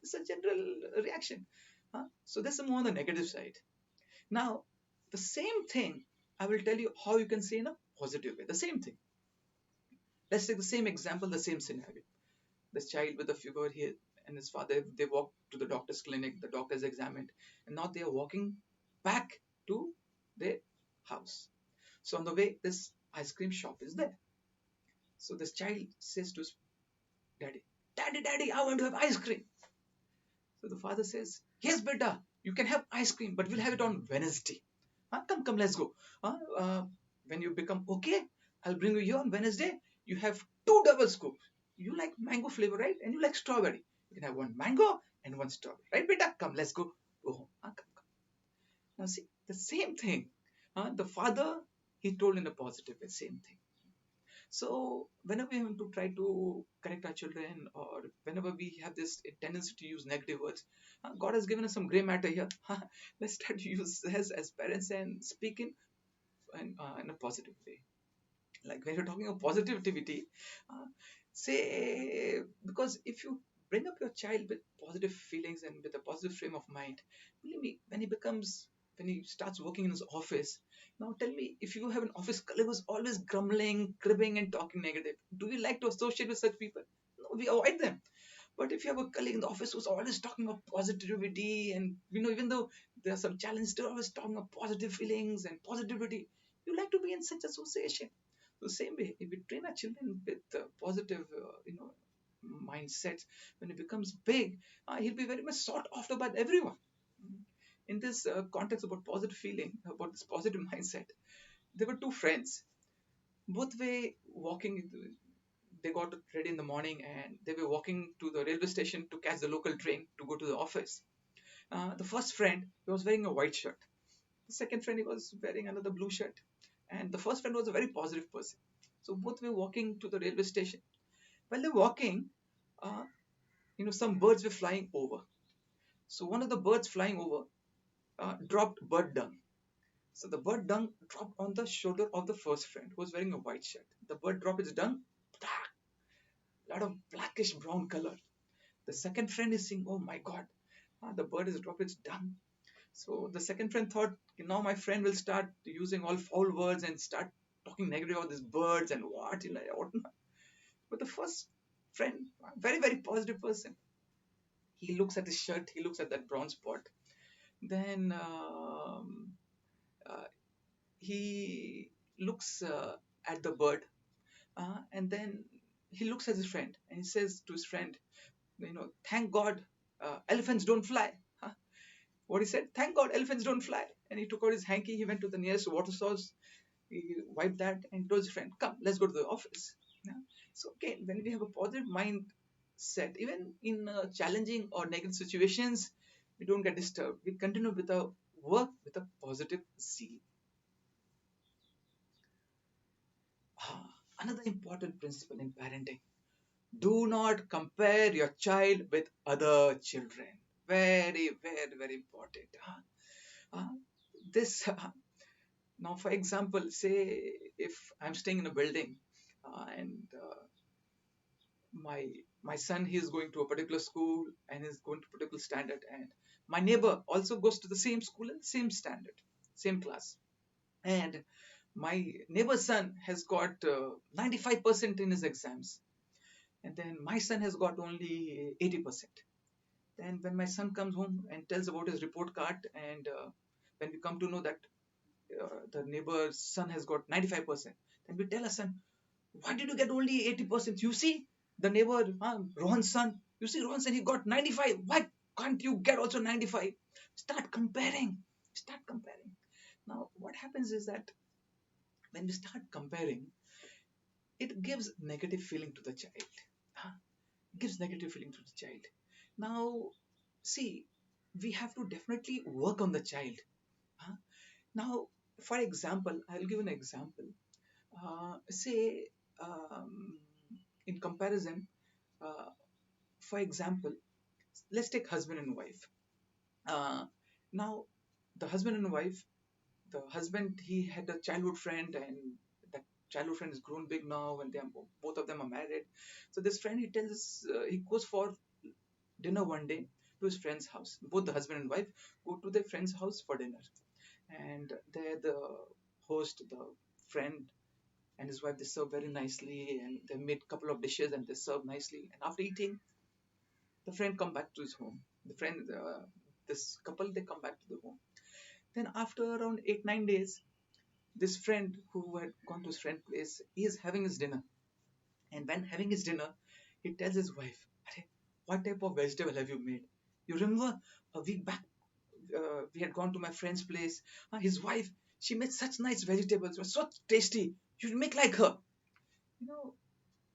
[SPEAKER 1] It's a general reaction. So that's more on the negative side. Now, the same thing, I will tell you how you can say in a positive way. The same thing. Let's take the same example, the same scenario. This child with the fever here and his father, they walk to the doctor's clinic, the doctor's examined, and now they are walking back to their house. So on the way, this ice cream shop is there. So this child says to his daddy, "Daddy, Daddy, I want to have ice cream." So the father says, "Yes, beta, you can have ice cream, but we'll have it on Wednesday. Come, come, let's go. When you become okay, I'll bring you here on Wednesday. You have two double scoops. You like mango flavor, right? And you like strawberry. You can have one mango and one strawberry, right, beta? Come, let's go. Go home. Come, come. Now see, the same thing. The father, he told in a positive way, same thing. So whenever we want to try to correct our children, or whenever we have this tendency to use negative words, God has given us some gray matter here. Let's try to use this as parents and speak in a positive way. Like when you're talking of positivity, uh, say, because if you bring up your child with positive feelings and with a positive frame of mind, believe me, when he starts working in his office, now tell me, if you have an office colleague who's always grumbling, cribbing, and talking negative, do we like to associate with such people? No, we avoid them. But if you have a colleague in the office who's always talking of positivity, and even though there are some challenges, they're always talking of positive feelings and positivity, you like to be in such association. The same way, if we train our children with positive, mindsets, when he becomes big, he'll be very much sought after by everyone. in this context about positive feeling, about this positive mindset, there were two friends. Both were walking. They got ready in the morning and they were walking to the railway station to catch the local train to go to the office. The first friend, he was wearing a white shirt. The second friend, he was wearing another blue shirt. And the first friend was a very positive person. So both were walking to the railway station. While they're walking, uh, some birds were flying over. So one of the birds flying over dropped bird dung. So the bird dung dropped on the shoulder of the first friend who was wearing a white shirt. The bird dropped its dung, a lot of blackish brown color. The second friend is saying, "Oh my God, the bird has dropped its dung." So the second friend thought, now my friend will start using all foul words and start talking negative about these birds and whatnot. But the first friend, very, very positive person, he looks at his shirt, he looks at that brown spot. Then uh, he looks at the bird, and then he looks at his friend and he says to his friend, thank God elephants don't fly. Huh? What he said, thank God elephants don't fly. And he took out his hanky, he went to the nearest water source, he wiped that and told his friend, come, let's go to the office. Yeah? So again, when we have a positive mindset, even in challenging or negative situations, we don't get disturbed. We continue with our work with a positive zeal. Another important principle in parenting: do not compare your child with other children. Very, very, very important. Uh, this Now, for example, say if I'm staying in a building and my my son, he is going to a particular school and is going to a particular standard, and my neighbor also goes to the same school and same standard, same class, and my neighbor's son has got 95% in his exams, and then my son has got only 80%. Then when my son comes home and tells about his report card, and when we come to know that the neighbor's son has got 95%, then we tell our son, why did you get only 80%? You see the neighbor, Rohan's son, you see Rohan's son, he got 95. Why can't you get also 95? Start comparing. Start comparing. Now, what happens is that when we start comparing, it gives negative feeling to the child. It gives negative feeling to the child. Now, see, we have to definitely work on the child. Now, for example, I'll give an example. Say, um, in comparison, uh, for example, let's take husband and wife. Uh, Now, the husband and wife, the husband, he had a childhood friend, and that childhood friend is grown big now, and they are, both of them are married. So this friend, he tells, he goes for dinner one day to his friend's house. Both the husband and wife go to their friend's house for dinner, and there the host, the friend, and his wife, they serve very nicely, and they made a couple of dishes and they serve nicely. And after eating, the friend come back to his home. The friend, this couple, they come back to the home. Then after around 8 9 days, this friend who had gone to his friend's place, he is having his dinner. And when having his dinner, he tells his wife, "Arey, what type of vegetable have you made? You remember a week back, we had gone to my friend's place. His wife, she made such nice vegetables, it was so tasty. You should make like her." You know,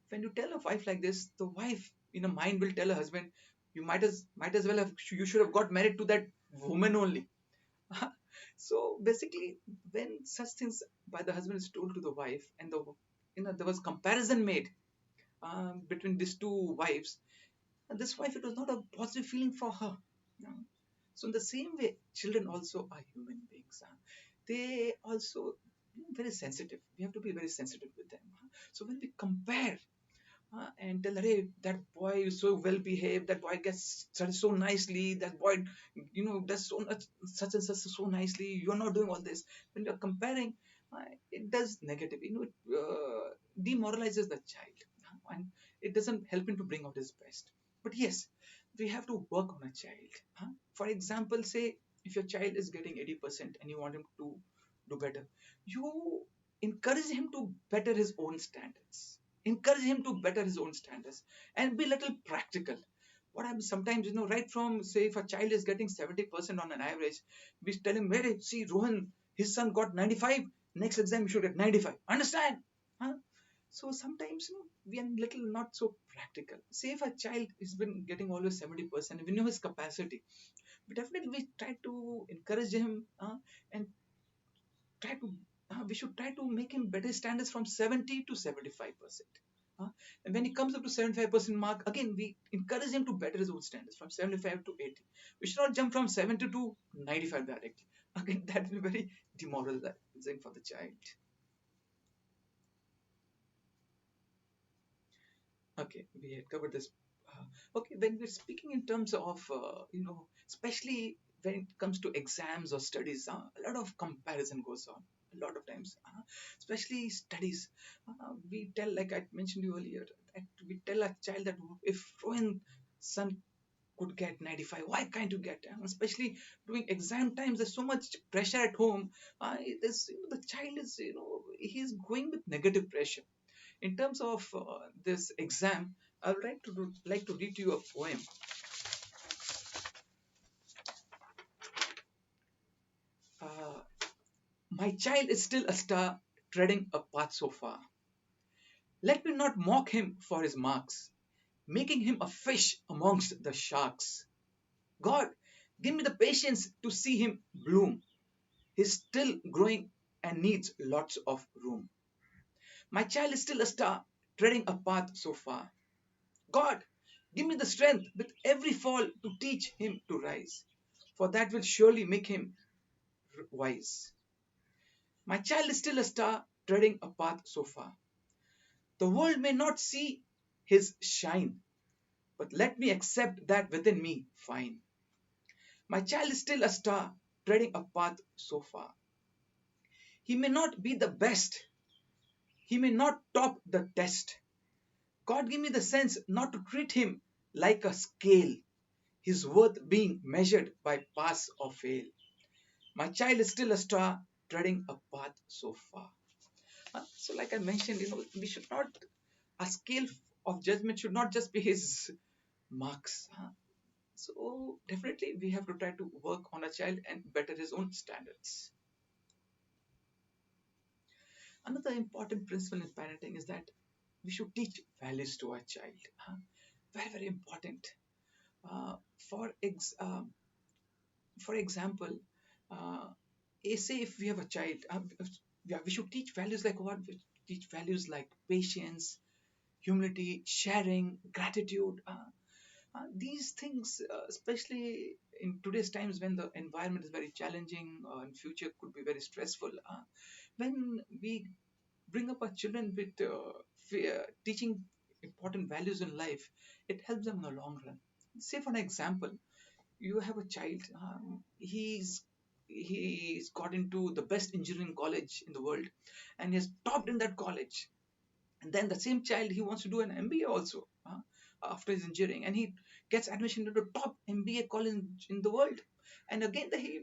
[SPEAKER 1] when you tell a wife like this, the wife in a mind will tell her husband, "You might as well have, you should have got married to that woman only." So basically, when such things by the husband is told to the wife, and there was comparison made between these two wives, and this wife, it was not a positive feeling for her. You know. So in the same way, children also are human beings. They also very sensitive. We have to be very sensitive with them. So when we compare and tell, hey, that boy is so well behaved, that boy gets studied so nicely, that boy, does so much, such and such so nicely, you're not doing all this. When you're comparing, it does negative, it demoralizes the child, and it doesn't help him to bring out his best. But yes, we have to work on a child. For example, say if your child is getting 80% and you want him to do better, you encourage him to better his own standards. Encourage him to better his own standards and be a little practical. What happens sometimes, right from, say, if a child is getting 70% on an average, we tell him, hey, see, Rohan, his son got 95, next exam you should get 95. Understand? Huh? So sometimes, we are little not so practical. Say if a child has been getting always 70%, we know his capacity. But definitely we try to encourage him, and try to we should try to make him better standards from 70 to 75%. And when he comes up to 75% mark, again we encourage him to better his own standards from 75 to 80. We should not jump from 70 to 95 directly. Again, that will be very demoralizing for the child. Okay, we had covered this. Okay, when we're speaking in terms of, especially when it comes to exams or studies, a lot of comparison goes on. A lot of times, especially studies, we tell, like I mentioned you earlier, that we tell a child that if Rohan's son could get 95, why can't you get? Especially during exam times, there's so much pressure at home. The child is, he's going with negative pressure. In terms of this exam, I would like to read to you a poem. Uh, My child is still a star treading a path so far. Let me not mock him for his marks, making him a fish amongst the sharks. God, give me the patience to see him bloom. He's still growing and needs lots of room. My child is still a star treading a path so far. God, give me the strength with every fall to teach him to rise, for that will surely make him wise. My child is still a star treading a path so far. The world may not see his shine, but let me accept that within me fine. My child is still a star treading a path so far. He may not be the best, he may not top the test. God give me the sense not to treat him like a scale, his worth being measured by pass or fail. My child is still a star treading a path so far. So, like I mentioned, we should not, a scale of judgment should not just be his marks. So, definitely, we have to try to work on a child and better his own standards. Another important principle in parenting is that we should teach values to our child. Very, very important. Uh, for ex- uh, for example, uh, say if we have a child, yeah, we should teach values like what? We teach values like patience, humility, sharing, gratitude. These things, especially in today's times when the environment is very challenging and future could be very stressful, when we bring up our children with teaching important values in life, it helps them in the long run. Say, for an example, you have a child, he's got into the best engineering college in the world and he has topped in that college, and then the same child, he wants to do an MBA also, after his engineering, and he gets admission into the top MBA college in the world, and again he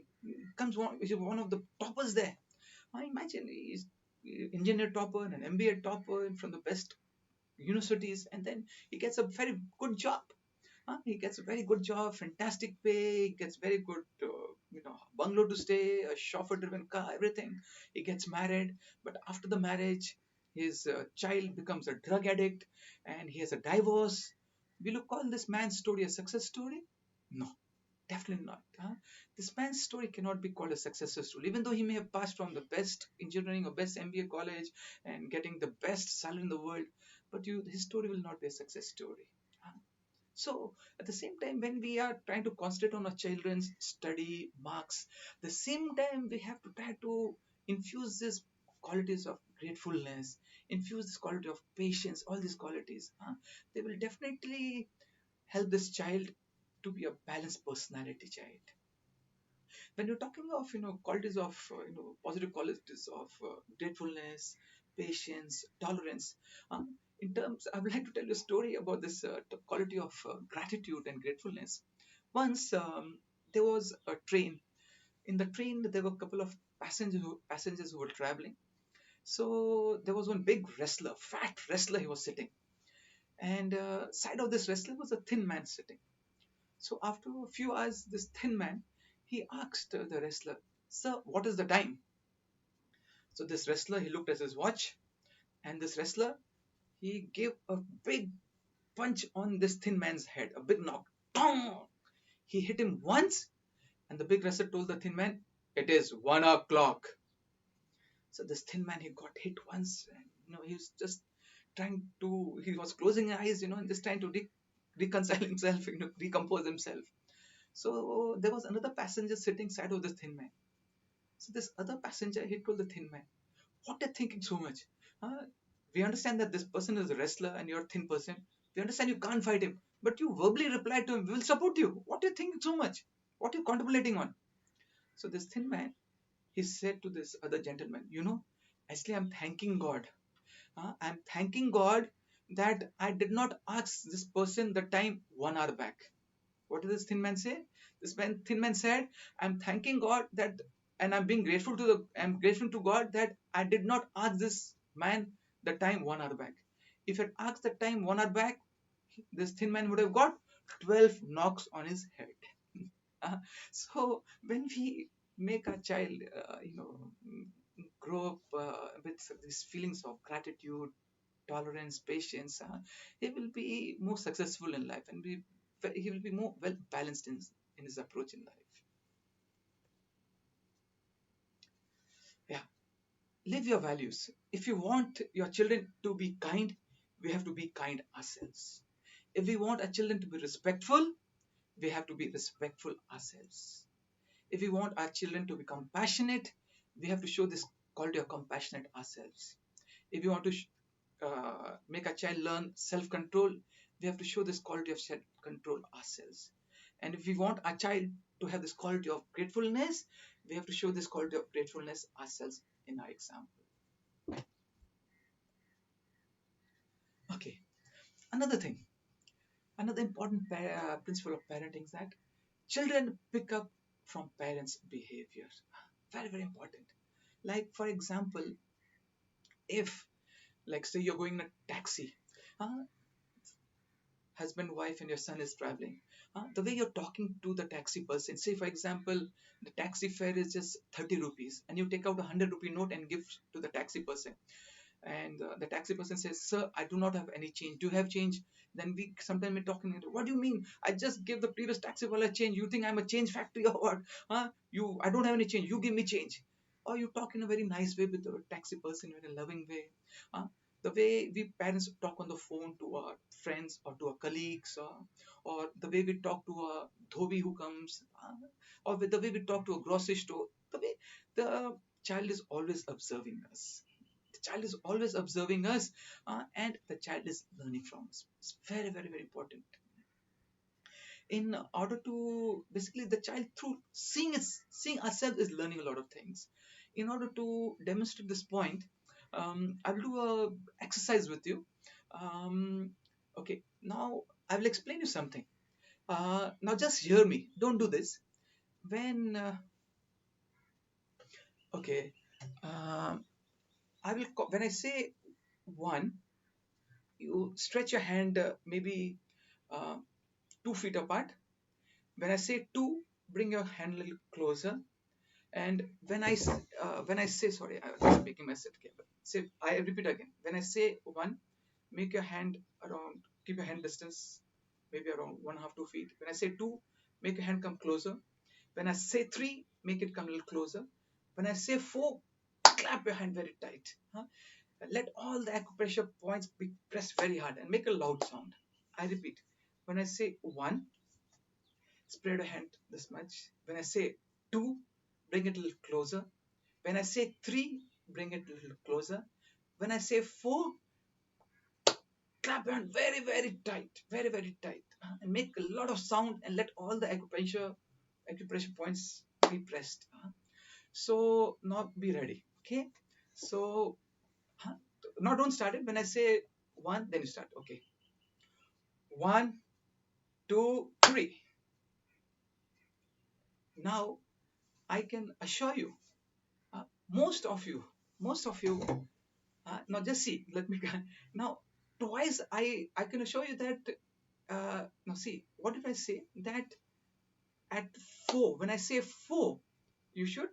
[SPEAKER 1] comes he's one of the toppers there. I imagine he's engineer topper and an MBA topper from the best universities, and then he gets a very good job. He gets a very good job, fantastic pay, he gets very good, bungalow to stay, a chauffeur-driven car, everything. He gets married, but after the marriage, his child becomes a drug addict, and he has a divorce. Will you call this man's story a success story? No, definitely not. This man's story cannot be called a success story, even though he may have passed from the best engineering or best MBA college and getting the best salary in the world, but his story will not be a success story. So, at the same time, when we are trying to concentrate on our children's study marks, the same time we have to try to infuse these qualities of gratefulness, infuse this quality of patience, all these qualities. They will definitely help this child to be a balanced personality child. When you're talking of, qualities of, positive qualities of gratefulness, patience, tolerance, in terms, I would like to tell you a story about this quality of gratitude and gratefulness. Once, there was a train. In the train there were a couple of passengers who were traveling. So there was one big fat wrestler, he was sitting, and side of this wrestler was a thin man sitting. So after a few hours, this thin man, he asked the wrestler, "Sir, what is the time?" So this wrestler, he looked at his watch, and this wrestler, he gave a big punch on this thin man's head, a big knock. Tong! He hit him once, and the big wrestler told the thin man, "It is 1 o'clock." So this thin man, he got hit once, and he was just he was closing his eyes, and just trying to reconcile himself, recompose himself. So there was another passenger sitting side of this thin man. So this other passenger, he told the thin man, "What are you thinking so much? Huh? We understand that this person is a wrestler and you're a thin person. We understand you can't fight him. But you verbally replied to him, we will support you. What are you thinking so much? What are you contemplating on?" So this thin man, he said to this other gentleman, actually I'm thanking God. I'm thanking God that I did not ask this person the time 1 hour back. What did this thin man say? Thin man said, "I'm thanking God that, and I'm grateful to God that I did not ask this man the time 1 hour back. If I'd asked the time 1 hour back, this thin man would have got 12 knocks on his head." Uh, so when we make our child, grow up with these feelings of gratitude, tolerance, patience, he will be more successful in life, and he will be more well balanced in his approach in life. Yeah, live your values. If you want your children to be kind, we have to be kind ourselves. If we want our children to be respectful, we have to be respectful ourselves. If we want our children to be compassionate, we have to show this quality of compassionate ourselves. If we want to make a child learn self-control, we have to show this quality of self-control ourselves. And if we want our child to have this quality of gratefulness, we have to show this quality of gratefulness ourselves in our example. Okay, another thing, another important principle of parenting is that children pick up from parents' behavior. Very, very important. Like, for example, if, like, say you're going in a taxi, uh, husband, wife, and your son is traveling, the way you're talking to the taxi person, say for example, the taxi fare is just 30 rupees, and you take out a 100 rupee note and give to the taxi person, and the taxi person says, "Sir, I do not have any change. Do you have change?" Then we sometimes we're talking, "What do you mean? I just gave the previous taxi wala change. You think I'm a change factory or what? I don't have any change. You give me change." Or you talk in a very nice way with the taxi person in a loving way. Uh, the way we parents talk on the phone to our friends or to our colleagues, or the way we talk to a dhobi who comes, or with the way we talk to a grocery store, the way the child is always observing us. The child is always observing us, and the child is learning from us. It's very, very, very important. In order to basically the child through seeing ourselves is learning a lot of things. In order to demonstrate this point, I will do a exercise with you. Okay, now I will explain you something. Now just hear me. Don't do this. When okay, um, when I say one, you stretch your hand maybe uh, 2 feet apart. When I say two, bring your hand a little closer. And when I say, sorry, I was making myself clear. Say, I repeat again. When I say one, make your hand around, keep your hand distance maybe around 1.5 2 feet. When I say two, make your hand come closer. When I say three, make it come a little closer. When I say four, clap your hand very tight. Let all the acupressure points be pressed very hard and make a loud sound. I repeat. When I say one, spread a hand this much. When I say two, bring it a little closer. When I say three, bring it a little closer. When I say four, clap your hand very, very, very tight, and make a lot of sound and let all the acupressure points be pressed. So now be ready. Okay. So now don't start it. When I say one, then you start. Okay. 1, 2, 3. Now I can assure you, uh, most of you, most of you. Now just see. Let me now twice. I can assure you that. Now see. what if I say that at 4, when I say 4, you should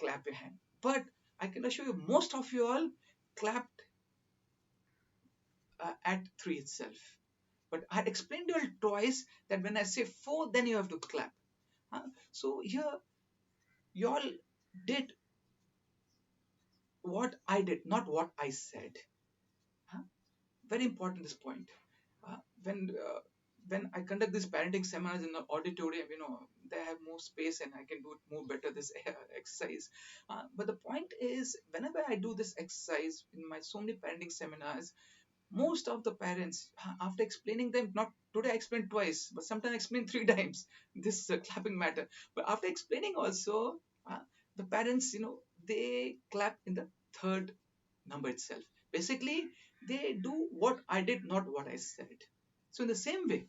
[SPEAKER 1] clap your hand. But I can assure you, most of you all clapped at 3 itself. But I explained to you all twice that when I say 4, then you have to clap. So here, you all did what I did, not what I said. Huh? Very important, this point. Uh, when uh, when I conduct these parenting seminars in the auditorium, they have more space and I can do it more better, this exercise. But the point is, whenever I do this exercise in my so many parenting seminars, most of the parents, after explaining them, not today I explained twice, but sometimes I explain 3 times this clapping matter. But after explaining also, uh, the parents, they clap in the third number itself. Basically, they do what I did, not what I said. So in the same way,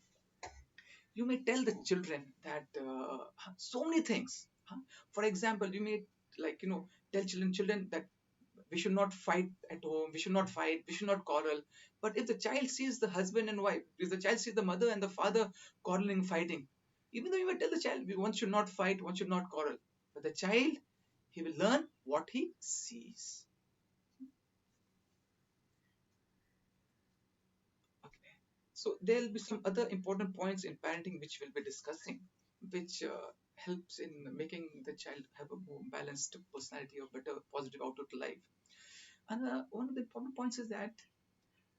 [SPEAKER 1] you may tell the children that so many things. For example, you may, like, tell children that we should not fight at home, we should not fight, we should not quarrel. But if the child sees the husband and wife, if the child sees the mother and the father quarreling, fighting, even though you may tell the child one should not fight, one should not quarrel, but the child, he will learn what he sees. Okay. So there will be some other important points in parenting which we'll be discussing, which helps in making the child have a more balanced personality or better positive outlook to life. And one of the important points is that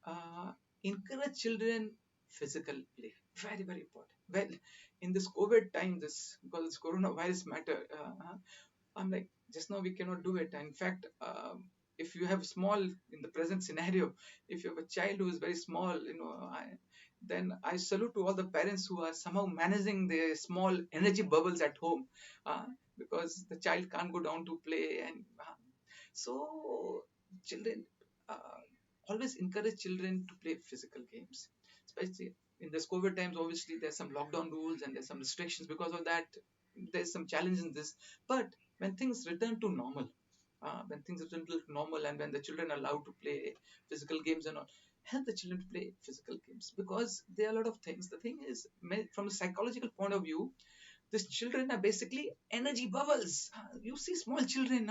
[SPEAKER 1] uh, encourage children physical play. Very, very important. Well, in this COVID time, this, because this coronavirus matter, I'm like, just now we cannot do it. In fact, if you have small, in the present scenario, if you have a child who is very small, then I salute to all the parents who are somehow managing their small energy bubbles at home, uh, because the child can't go down to play. And so children, always encourage children to play physical games, especially in this COVID times. Obviously, there's some lockdown rules and there's some restrictions. Because of that, there's some challenge in this. But when things return to normal, and when the children are allowed to play physical games and all, help the children to play physical games, because there are a lot of things. The thing is, from a psychological point of view, these children are basically energy bubbles. You see small children,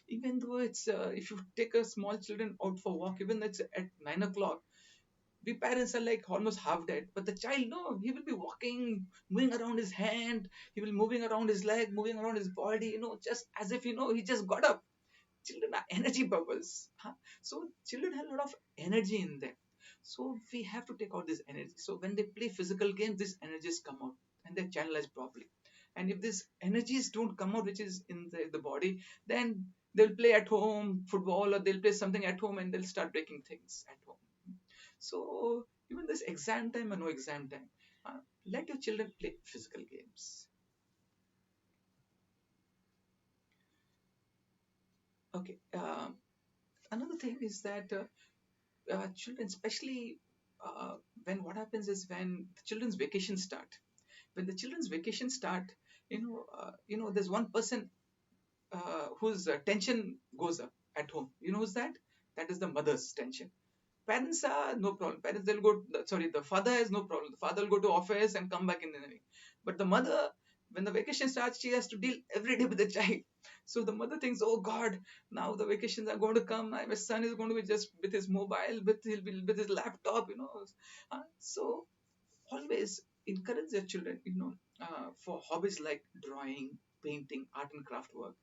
[SPEAKER 1] even though it's if you take a small children out for walk, even though it's at 9 o'clock, we parents are like almost half dead. But the child, no, he will be walking, moving around his hand, he will moving around his leg, moving around his body, just as if he just got up. Children are energy bubbles. So children have a lot of energy in them. So we have to take out this energy. So when they play physical games, these energies come out and they're channelized properly. And if these energies don't come out, which is in the body, then they'll play at home football, or they'll play something at home and they'll start breaking things at home. So even this exam time or no exam time, let your children play physical games. Okay. Another thing is that children, especially when what happens is when the children's vacation start. When the children's vacation start, there's one person whose tension goes up at home. You know who's that? That is the mother's tension. Parents are no problem. Parents, they'll go. Sorry, the father has no problem. The father will go to office and come back in the evening. But the mother, when the vacation starts, she has to deal every day with the child. So the mother thinks, oh God, now the vacations are going to come. My son is going to be just with his mobile, he'll be with his laptop. So always encourage your children, for hobbies like drawing, painting, art and craft work.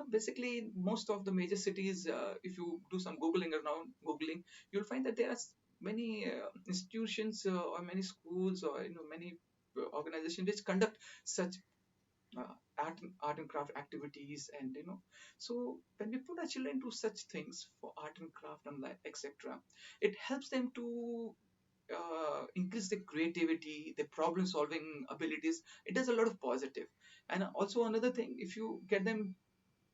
[SPEAKER 1] Basically, most of the major cities, if you do some googling, you'll find that there are many institutions, or many schools, or many organizations which conduct such art and craft activities. And so when we put our children to such things for art and craft and like etc., it helps them to increase their creativity, their problem solving abilities. It does a lot of positive. And also another thing, if you get them,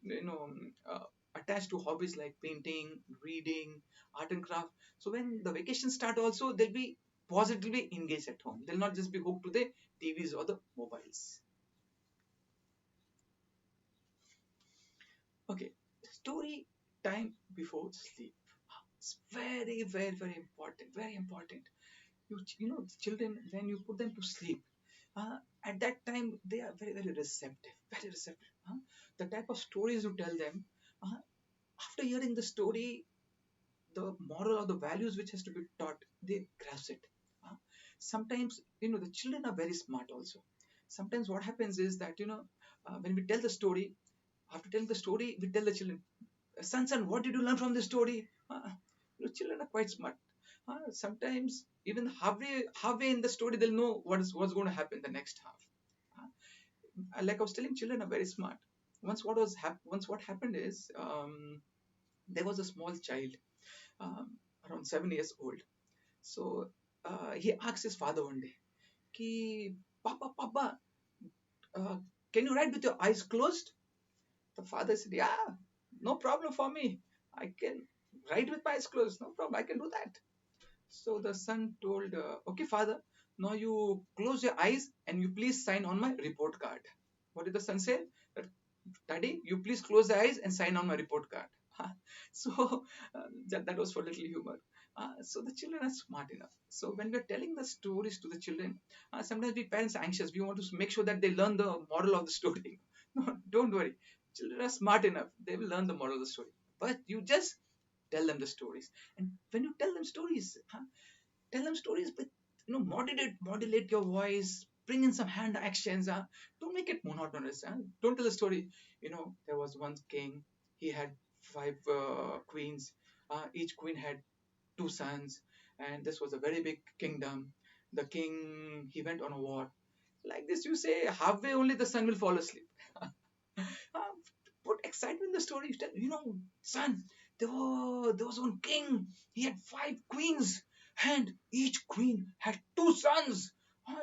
[SPEAKER 1] you know uh, attached to hobbies like painting, reading, art and craft, so when the vacations start also, they'll be positively engaged at home. They'll not just be hooked to the TVs or the mobiles. Okay, story time before sleep. It's very, very, very important. Very important. Children, when you put them to sleep, At that time they are very, very receptive, very receptive. The type of stories you tell them, uh, after hearing the story, the moral or the values which has to be taught, they grasp it. Uh, Sometimes, the children are very smart also. Sometimes what happens is that, when we tell the story, after telling the story, we tell the children, son, what did you learn from this story? Children are quite smart. Sometimes even halfway in the story, they'll know what's going to happen the next half. Like I was telling, children are very smart. Once what happened is, there was a small child, um, around 7 years old. So he asked his father one day, "Ki Papa, uh, can you write with your eyes closed?" The father said, "Yeah, no problem for me. I can write with my eyes closed. No problem. I can do that." So the son told, "Okay, father, now you close your eyes and you please sign on my report card." What did the son say? That, "Daddy, you please close the eyes and sign on my report card." So that was for little humor. So the children are smart enough. So when we're telling the stories to the children, sometimes we parents are anxious. We want to make sure that they learn the moral of the story. No, don't worry. Children are smart enough. They will learn the moral of the story. But you just tell them the stories. And when you tell them stories, but modulate your voice, bring in some hand actions. Don't make it monotonous. Don't tell a story. There was one king. He had five queens. Each queen had two sons, and this was a very big kingdom. The king, he went on a war. Like this, you say halfway only the son will fall asleep. Put excitement in the story. You tell, son, there was one king. He had five queens, and each queen had two sons.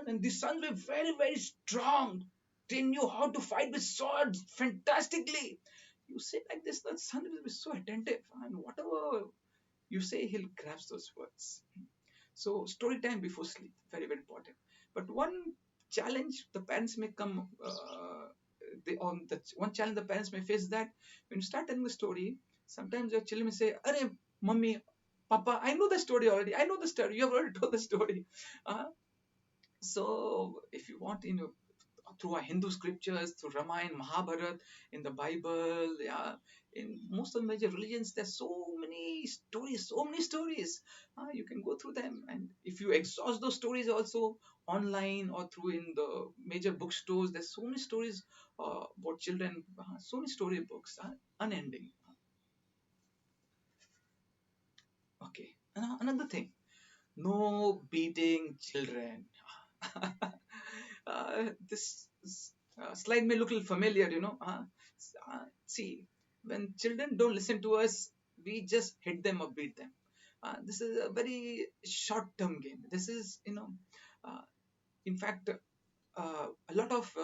[SPEAKER 1] And these sons were very, very strong. They knew how to fight with swords fantastically. You say like this, the son will be so attentive, and whatever you say, he'll grasp those words. So story time before sleep, very, very important. But one challenge the parents may come, on the one challenge the parents may face is that when you start telling the story, sometimes your children may say, "Arey, mummy, papa, I know the story already. I know the story. You have already told the story." Uh, so if you want, through our Hindu scriptures, through Ramayana, Mahabharata, in the Bible, yeah, in most of the major religions, there's so many stories, so many stories. You can go through them, and if you exhaust those stories also online or through in the major bookstores, there's so many stories about children, so many story books, unending. Okay, another thing, no beating children. This slide may look a little familiar, see, when children don't listen to us, we just hit them or beat them. This is a very short-term game. This is, uh, in fact, a lot of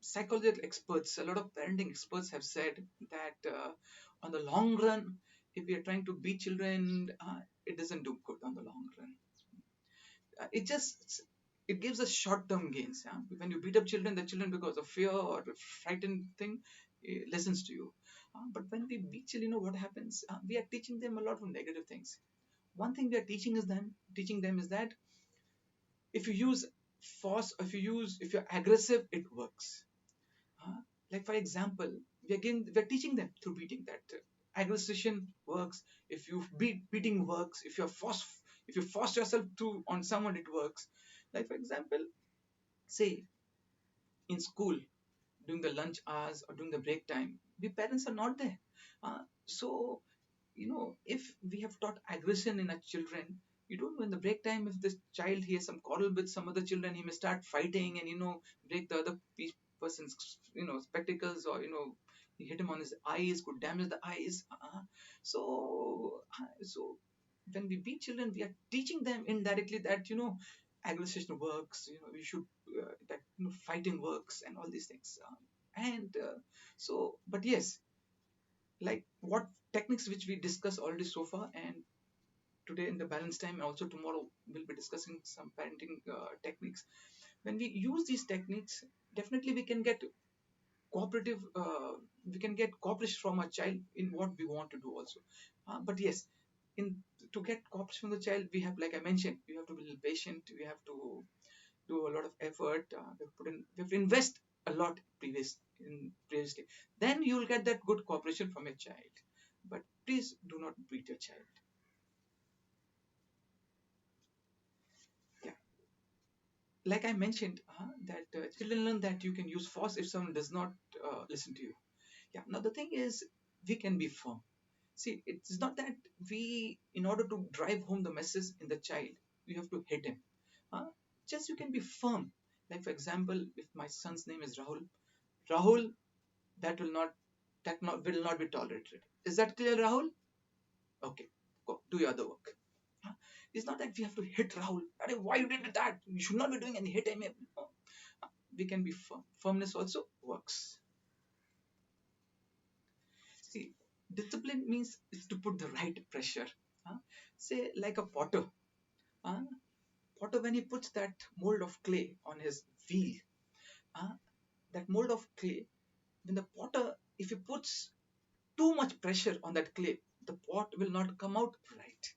[SPEAKER 1] psychological experts, a lot of parenting experts have said that on the long run, if we are trying to beat children, it doesn't do good on the long run. It gives us short-term gains. Yeah? When you beat up children, the children, because of fear or frightened thing, listens to you. But when we beat children, what happens? We are teaching them a lot of negative things. One thing we are teaching them is that if you use force, if you're aggressive, it works. Uh, like for example, we're teaching them through beating that aggression works. If you beating works. If you force yourself to on someone, it works. Like for example, say in school during the lunch hours or during the break time, we parents are not there. So if we have taught aggression in our children, you don't know in the break time if this child he has some quarrel with some other children, he may start fighting and break the other person's spectacles, or he hit him on his eyes, could damage the eyes. So when we beat children, we are teaching them indirectly that aggression works. We should that fighting works and all these things. And but yes, like what techniques which we discussed already so far, and today in the balance time, and also tomorrow we'll be discussing some parenting techniques. When we use these techniques, definitely we can get cooperation from a child in what we want to do also. But yes, in to get cooperation from the child, we have, like I mentioned, we have to be patient. We have to do a lot of effort, we have to invest a lot previously. Then you will get that good cooperation from your child. But please do not beat your child. Yeah, like I mentioned, that children learn that you can use force if someone does not listen to you. Yeah. Now the thing is, we can be firm. See, it's not that in order to drive home the message in the child, you have to hit him. Uh, just you can be firm. Like for example, if my son's name is Rahul, Rahul, that will not be tolerated. Is that clear, Rahul? Okay, go do your other work. Huh? It's not that we have to hit Rahul. Why you did that? You should not be doing any hit him. No. We can be firm. Firmness also works. See, discipline means is to put the right pressure. Huh? Say like a potter. Huh? Potter, when he puts that mold of clay on his wheel, huh? That mold of clay, when the potter, if he puts too much pressure on that clay, the pot will not come out right.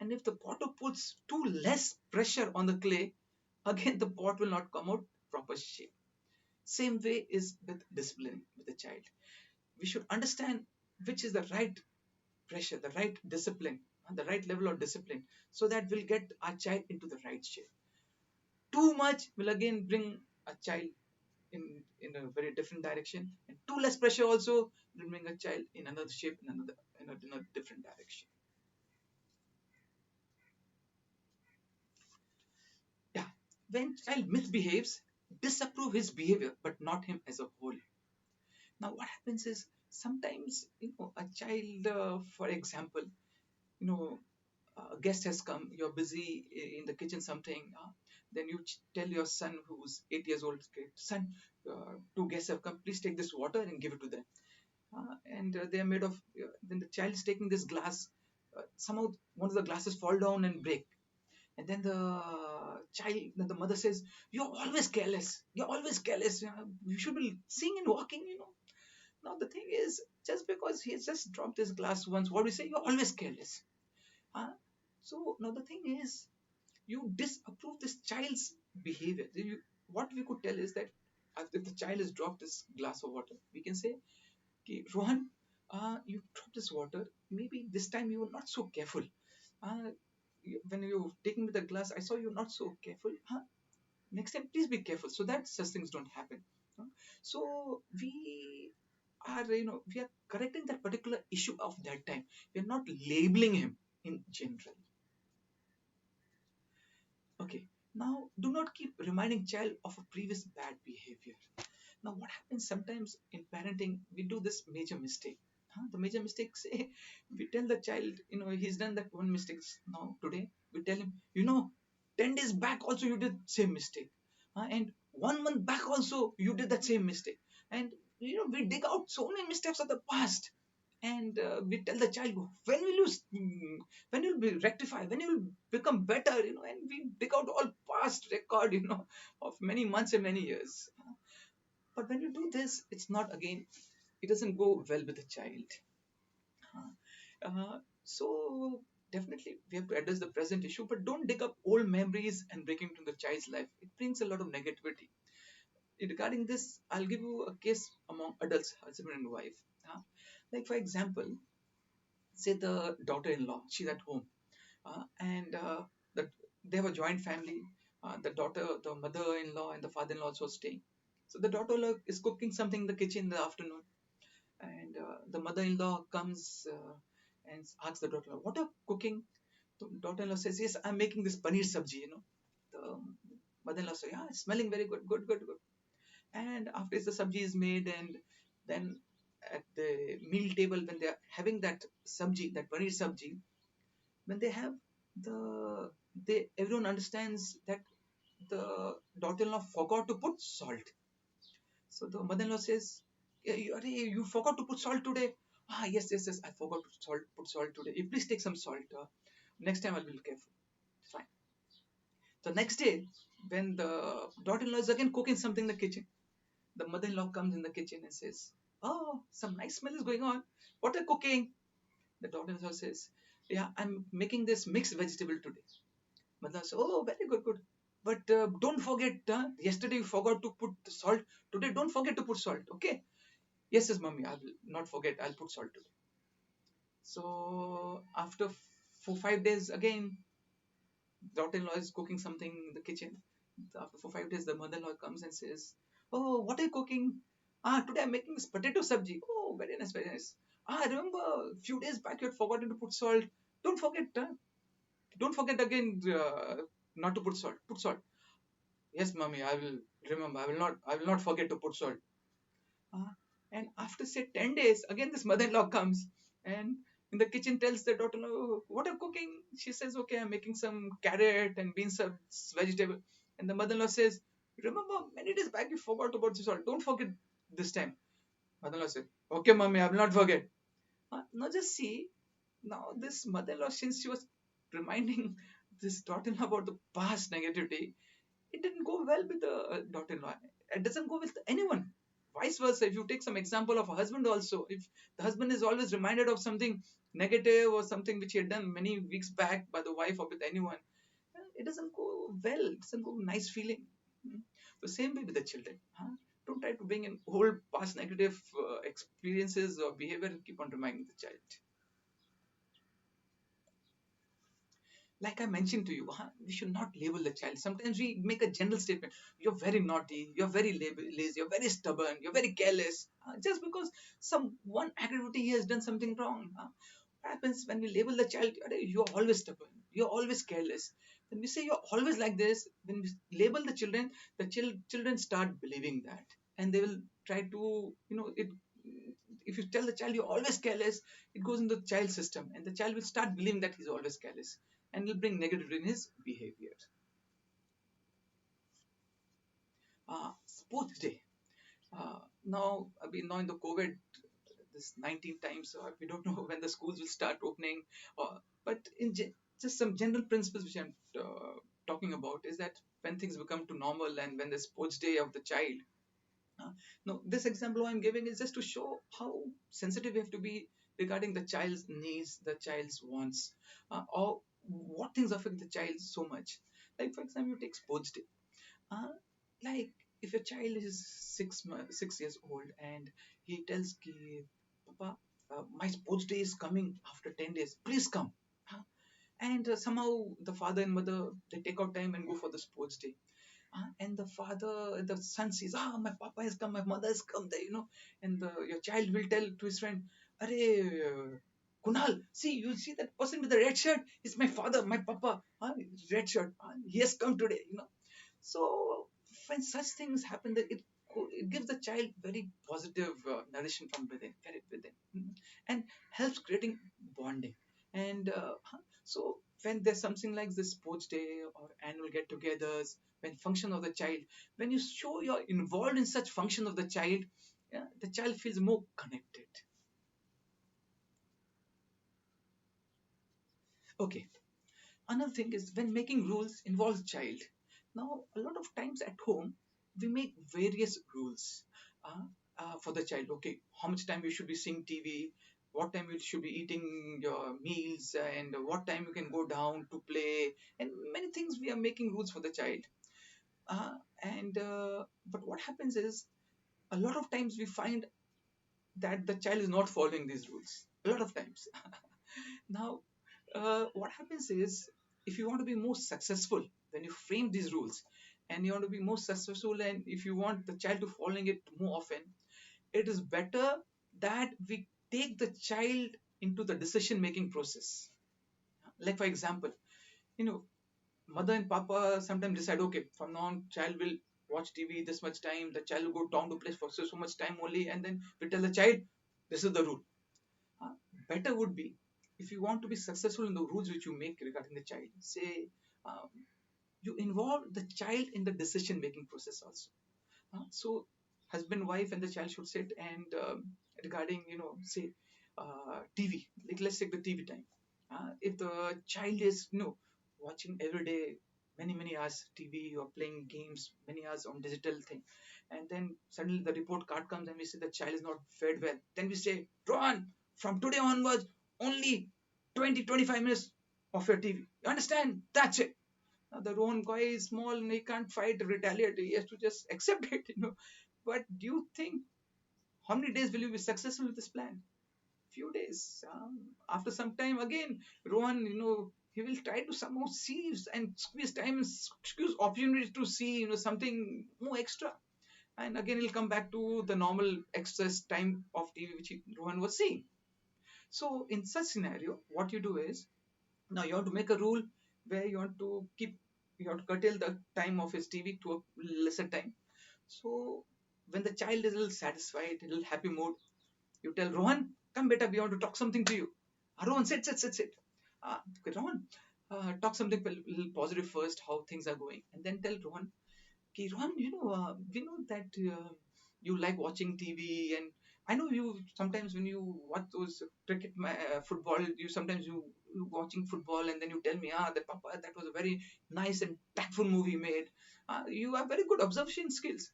[SPEAKER 1] And if the potter puts too less pressure on the clay, again the pot will not come out proper shape. Same way is with discipline with the child. We should understand which is the right pressure, the right discipline, the right level of discipline, so that we'll get our child into the right shape. Too much will again bring a child in a very different direction, and too less pressure also will bring a child in another shape, in a different direction. Yeah, when child misbehaves, disapprove his behavior, but not him as a whole. Now, what happens is sometimes a child, for example, you know a guest has come, you're busy in the kitchen something, then you tell your son who's 8 years old, okay, son, two guests have come, please take this water and give it to them. And they are made of, when the child is taking this glass, somehow one of the glasses fall down and break. And then the mother says, you're always careless, you're always careless, you should be seeing and walking. Now the thing is, just because he has just dropped this glass once, what we say, you're always careless. Huh? So now the thing is, you disapprove this child's behavior. What we could tell is that if the child has dropped this glass of water, we can say, okay, Rohan, you dropped this water. Maybe this time you were not so careful. When you were taking the glass, I saw you not so careful. Next time, please be careful so that such things don't happen. So we are correcting that particular issue of that time. We are not labeling him in general. Okay. Now, do not keep reminding child of a previous bad behavior. Now, what happens sometimes in parenting, we do this major mistake. The major mistake, say, we tell the child, he's done that one mistake. Now, today, we tell him, 10 days back also you did same mistake. And 1 month back also you did that same mistake. And, we dig out so many mistakes of the past. And we tell the child, when will be rectify, when you will become better, and we dig out all past record, of many months and many years. But when you do this, it's not, again, it doesn't go well with the child. So definitely we have to address the present issue, but don't dig up old memories and break into the child's life. It brings a lot of negativity. Regarding this, I'll give you a case among adults, husband and wife. Like for example, say the daughter-in-law, she's at home, and they have a joint family. The mother-in-law and the father-in-law also staying. So the daughter-in-law is cooking something in the kitchen in the afternoon, and the mother-in-law comes and asks the daughter-in-law, "What are you cooking?" The daughter-in-law says, "Yes, I'm making this paneer sabji." The mother-in-law says, "Yeah, it's smelling very good, good, good, good." And after the sabji is made, and then at the meal table, when they are having that sabji, that paneer sabji, when they have everyone understands that the daughter-in-law forgot to put salt. So the mother-in-law says, "Yeah, you forgot to put salt today." Yes, yes, yes, I forgot to put salt today. You please take some salt. Next time I'll be careful. Fine. The next day, when the daughter-in-law is again cooking something in the kitchen, the mother-in-law comes in the kitchen and says, "Oh, some nice smell is going on. What are you cooking?" The daughter-in-law says, "Yeah, I'm making this mixed vegetable today." Mother says, "Oh, very good, good." But don't forget, yesterday you forgot to put the salt. Today, don't forget to put salt. Okay? Yes, yes, mommy. I will not forget. I'll put salt today. So after 4 5 days, again, daughter-in-law is cooking something in the kitchen. After 4 5 days, the mother-in-law comes and says, "Oh, what are you cooking? Today I'm making this potato sabji. Oh, very nice, very nice. I remember a few days back you had forgotten to put salt. Don't forget, don't forget again not to put salt. Put salt. Yes, mommy, I will remember. I will not forget to put salt." Uh, and after say 10 days, again this mother-in-law comes and in the kitchen tells the daughter-in-law, "Oh, what are you cooking?" She says, "Okay, I'm making some carrot and beans vegetable." And the mother-in-law says, "Remember, many days back you forgot about the salt. Don't forget this time." Mother-in-law said, "Okay, mommy, I will not forget." Now just see, now this mother-in-law, since she was reminding this daughter-in-law about the past negativity, it didn't go well with the daughter-in-law. It doesn't go with anyone. Vice versa, if you take some example of a husband also, if the husband is always reminded of something negative or something which he had done many weeks back by the wife or with anyone, it doesn't go well. It doesn't go nice feeling. The same way with the children. Don't try to bring in old past negative experiences or behavior and keep on reminding the child. Like I mentioned to you, we should not label the child. Sometimes we make a general statement: "You're very naughty, you're very lazy, you're very stubborn, you're very careless," just because some one activity he has done something wrong. What happens when we label the child? "You're always stubborn, you're always careless." When we say you're always like this, when we label the children, the children start believing that, and they will try to, it. If you tell the child you're always careless, it goes into the child system, and the child will start believing that he's always careless and will bring negativity in his behavior. Sports day. Now, I mean, now in the COVID, this 19 times, so we don't know when the schools will start opening. But just some general principles which I'm talking about is that when things become to normal and when the sports day of the child, no, this example I'm giving is just to show how sensitive we have to be regarding the child's needs, the child's wants, or what things affect the child so much. Like, for example, you take sports day. Uh, like, if a child is 6 years old and he tells ki, "Papa, my sports day is coming after 10 days. Please come." And somehow the father and mother, they take out time and go for the sports day. And the son says, "My papa has come, my mother has come there, And your child will tell to his friend, "Arey, Kunal, see, you see that person with the red shirt? It's my father, my papa, red shirt. He has come today, So when such things happen, that it gives the child very positive nourishment from within, very within, and helps creating bonding. And so when there's something like this sports day or annual get-togethers, when function of the child, when you show you're involved in such function of the child, yeah, the child feels more connected. Okay. Another thing is when making rules involves child. Now, a lot of times at home, we make various rules uh, for the child. Okay, how much time you should be seeing TV, what time you should be eating your meals, and what time you can go down to play, and many things we are making rules for the child. And But what happens is a lot of times we find that the child is not following these rules. A lot of times. Now, what happens is, if you want to be more successful, when you frame these rules and you want to be more successful, and if you want the child to following it more often, it is better that we take the child into the decision making process. Like, for example, you know mother and papa sometimes decide, okay, from now on child will watch TV this much time, the child will go down to play for so much time only, and then we tell the child, this is the rule. uh, Better would be, if you want to be successful in the rules which you make regarding the child, say, um, you involve the child in the decision making process also. So husband, wife, and the child should sit and regarding, say, TV. Like, let's take the TV time. If the child is, watching every day many hours TV or playing games many hours on digital thing, and then suddenly the report card comes and we say the child is not fed well, then we say, Rohan, from today onwards only 20-25 minutes of your TV. You understand? That's it. The Rohan guy is small and he can't fight or retaliate. He has to just accept it, But do you think how many days will you be successful with this plan? Few days. After some time, again, Rohan, he will try to somehow see and squeeze time, squeeze opportunity to see, something more extra. And again, he'll come back to the normal excess time of TV which Rohan was seeing. So, in such scenario, what you do is now you have to make a rule where you have to curtail the time of his TV to a lesser time. So, when the child is a little satisfied, a little happy mood, you tell Rohan, come beta, we want to talk something to you. Rohan, sit. Okay, Rohan, talk something a little positive first, how things are going. And then tell Rohan, okay, Rohan, we know that you like watching TV, and I know you sometimes when you watch those football, you watching football, and then you tell me, that Papa, that was a very nice and tactful movie made. You have very good observation skills.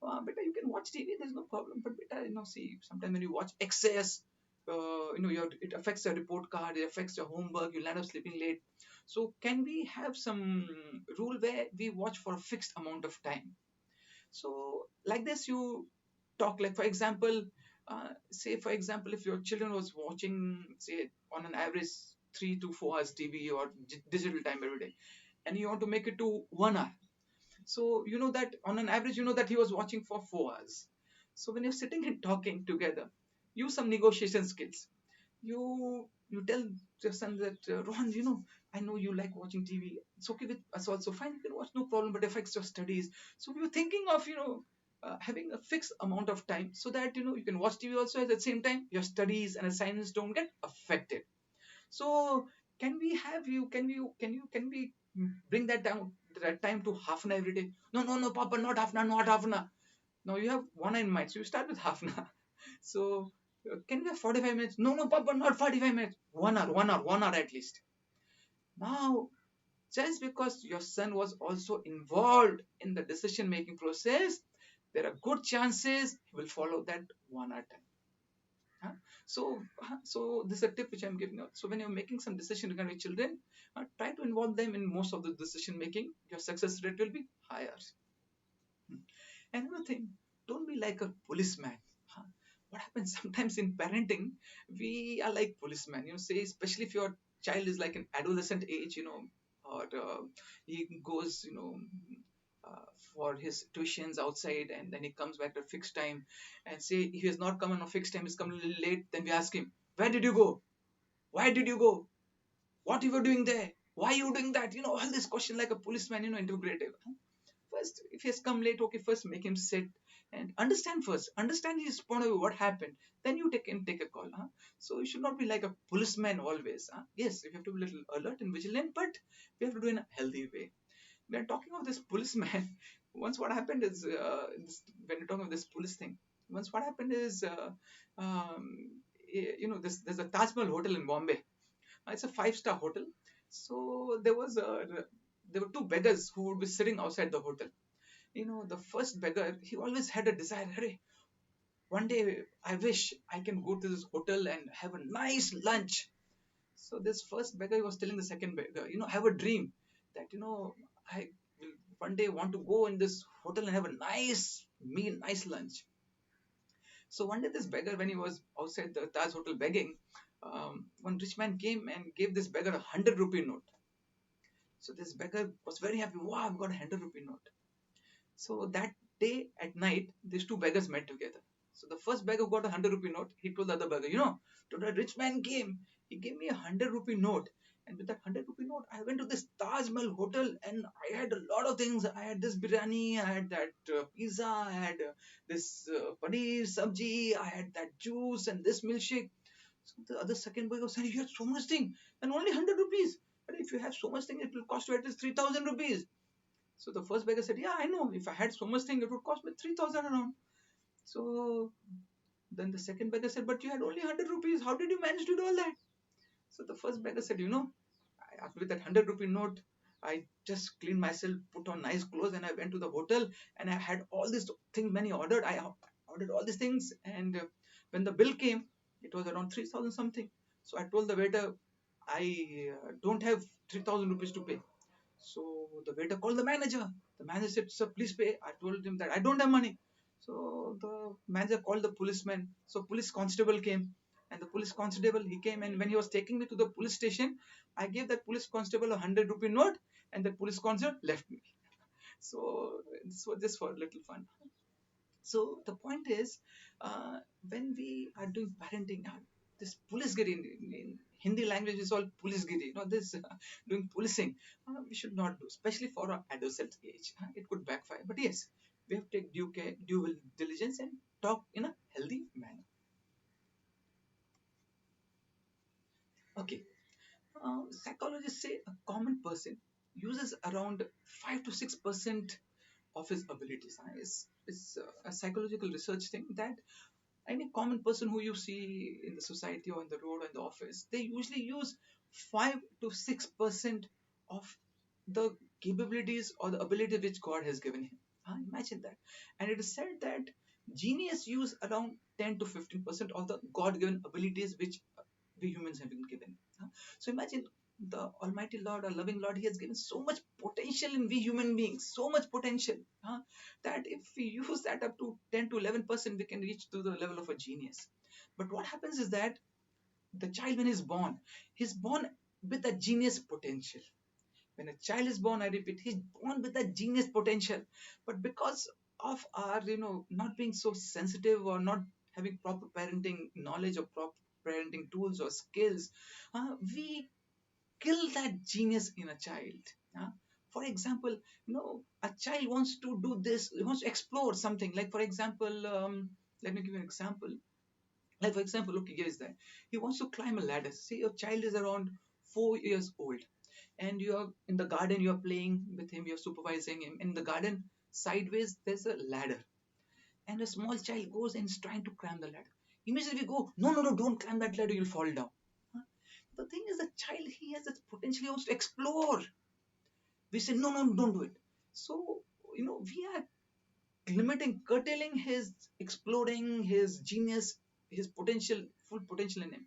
[SPEAKER 1] Beta, you can watch TV, there's no problem. But beta, see, sometimes when you watch excess, it affects your report card, it affects your homework, you'll end up sleeping late. So can we have some rule where we watch for a fixed amount of time? So like this, you talk like, for example, if your children was watching, say, on an average 3 to 4 hours TV or digital time every day, and you want to make it to 1 hour. So you know that on an average, that he was watching for 4 hours. So when you're sitting and talking together, use some negotiation skills. You tell your son that Rohan, I know you like watching TV. It's okay with us also. Fine, you can watch, no problem. But it affects your studies. So we were thinking of having a fixed amount of time so that you can watch TV also at the same time. Your studies and assignments don't get affected. So can we have you? Can we bring that time to half an hour every day? No, Papa, not half an hour, not half an hour. Now you have 1 hour in mind, so you start with half an hour. So can we have 45 minutes? No, Papa, not 45 minutes. 1 hour, 1 hour, 1 hour at least. Now, just because your son was also involved in the decision making process, there are good chances he will follow that 1 hour time. So this is a tip which I'm giving out. So when you're making some decision regarding children, try to involve them in most of the decision making. Your success rate will be higher. Another thing, don't be like a policeman. What happens sometimes in parenting, we are like policemen. Say especially if your child is like an adolescent age, or he goes, for his tuitions outside, and then he comes back at a fixed time, and say if he has not come on a fixed time, he's coming a little late, then we ask him, where did you go? Why did you go? What you were doing there? Why are you doing that? All this question like a policeman, interrogative. First, if he has come late, okay, first make him sit and understand his point of view, what happened. Then you take a call. So you should not be like a policeman always. Yes, you have to be a little alert and vigilant, but we have to do it in a healthy way. When talking of this policeman, once what happened is, when you're talking of this police thing, once what happened is, there's a Taj Mahal hotel in Bombay. It's a 5-star hotel. So there were two beggars who would be sitting outside the hotel. The first beggar, he always had a desire. Hey, one day I wish I can go to this hotel and have a nice lunch. So this first beggar was telling the second beggar, have a dream that, I will one day want to go in this hotel and have a nice meal, nice lunch. So one day this beggar, when he was outside the Taj hotel begging, one rich man came and gave this beggar 100 rupee note. So this beggar was very happy. Wow, I've got a 100 rupee note. So that day at night, these two beggars met together. So the first beggar got a 100 rupee note. He told the other beggar, today a rich man came. He gave me a 100 rupee note. And with that 100 rupee note, I went to this Taj Mahal hotel and I had a lot of things. I had this biryani, I had that pizza, I had this paneer sabji, I had that juice and this milkshake. So the other second beggar said, you had so much thing and only 100 rupees. But if you have so much thing, it will cost you at least 3,000 rupees. So the first beggar said, yeah, I know. If I had so much thing, it would cost me 3,000 around. So then the second beggar said, but you had only 100 rupees. How did you manage to do all that? So the first beggar said, with that 100 rupee note, I just cleaned myself, put on nice clothes, and I went to the hotel and I had all these things many ordered. I ordered all these things, and when the bill came, it was around 3,000 something. So I told the waiter, I don't have 3,000 rupees to pay. So the waiter called the manager. The manager said, "Sir, please pay." I told him that I don't have money. So the manager called the policeman. So police constable came, and the police constable, he came, and when he was taking me to the police station, I gave that police constable a 100 rupee note, and the police constable left me. So this was just for a little fun. So the point is, when we are doing parenting, this policegiri in Hindi language is all policegiri. This doing policing, we should not do, especially for our adolescent age. It could backfire. But yes, we have to take due care, due diligence, and talk in a healthy manner. Okay, psychologists say a common person uses around 5 to 6% of his abilities. It's a psychological research thing that any common person who you see in the society or in the road or in the office, they usually use 5 to 6% of the capabilities or the ability which God has given him. Imagine that. And it is said that genius use around 10 to 15% of the God given abilities which we humans have been given. So imagine the Almighty Lord, our loving Lord, He has given so much potential in we human beings, so much potential, that if we use that up to 10 to 11%, we can reach to the level of a genius. But what happens is that the child, when he's born with a genius potential. When a child is born, I repeat, he's born with a genius potential. But because of our, not being so sensitive or not having proper parenting knowledge or proper parenting tools or skills, we kill that genius in a child. For example, a child wants to do this, he wants to explore something. Like, for example, let me give you an example. Like, for example, okay, here is that. He wants to climb a ladder. See, your child is around 4 years old, and you're in the garden, you're playing with him, you're supervising him. In the garden, sideways, there's a ladder. And a small child goes and is trying to climb the ladder. Immediately we go, no, no, no, don't climb that ladder, you'll fall down. The thing is, the child, he has this potential, he wants to explore. We say, no, no, don't do it. So, we are curtailing his exploring, his genius, his potential, full potential in him.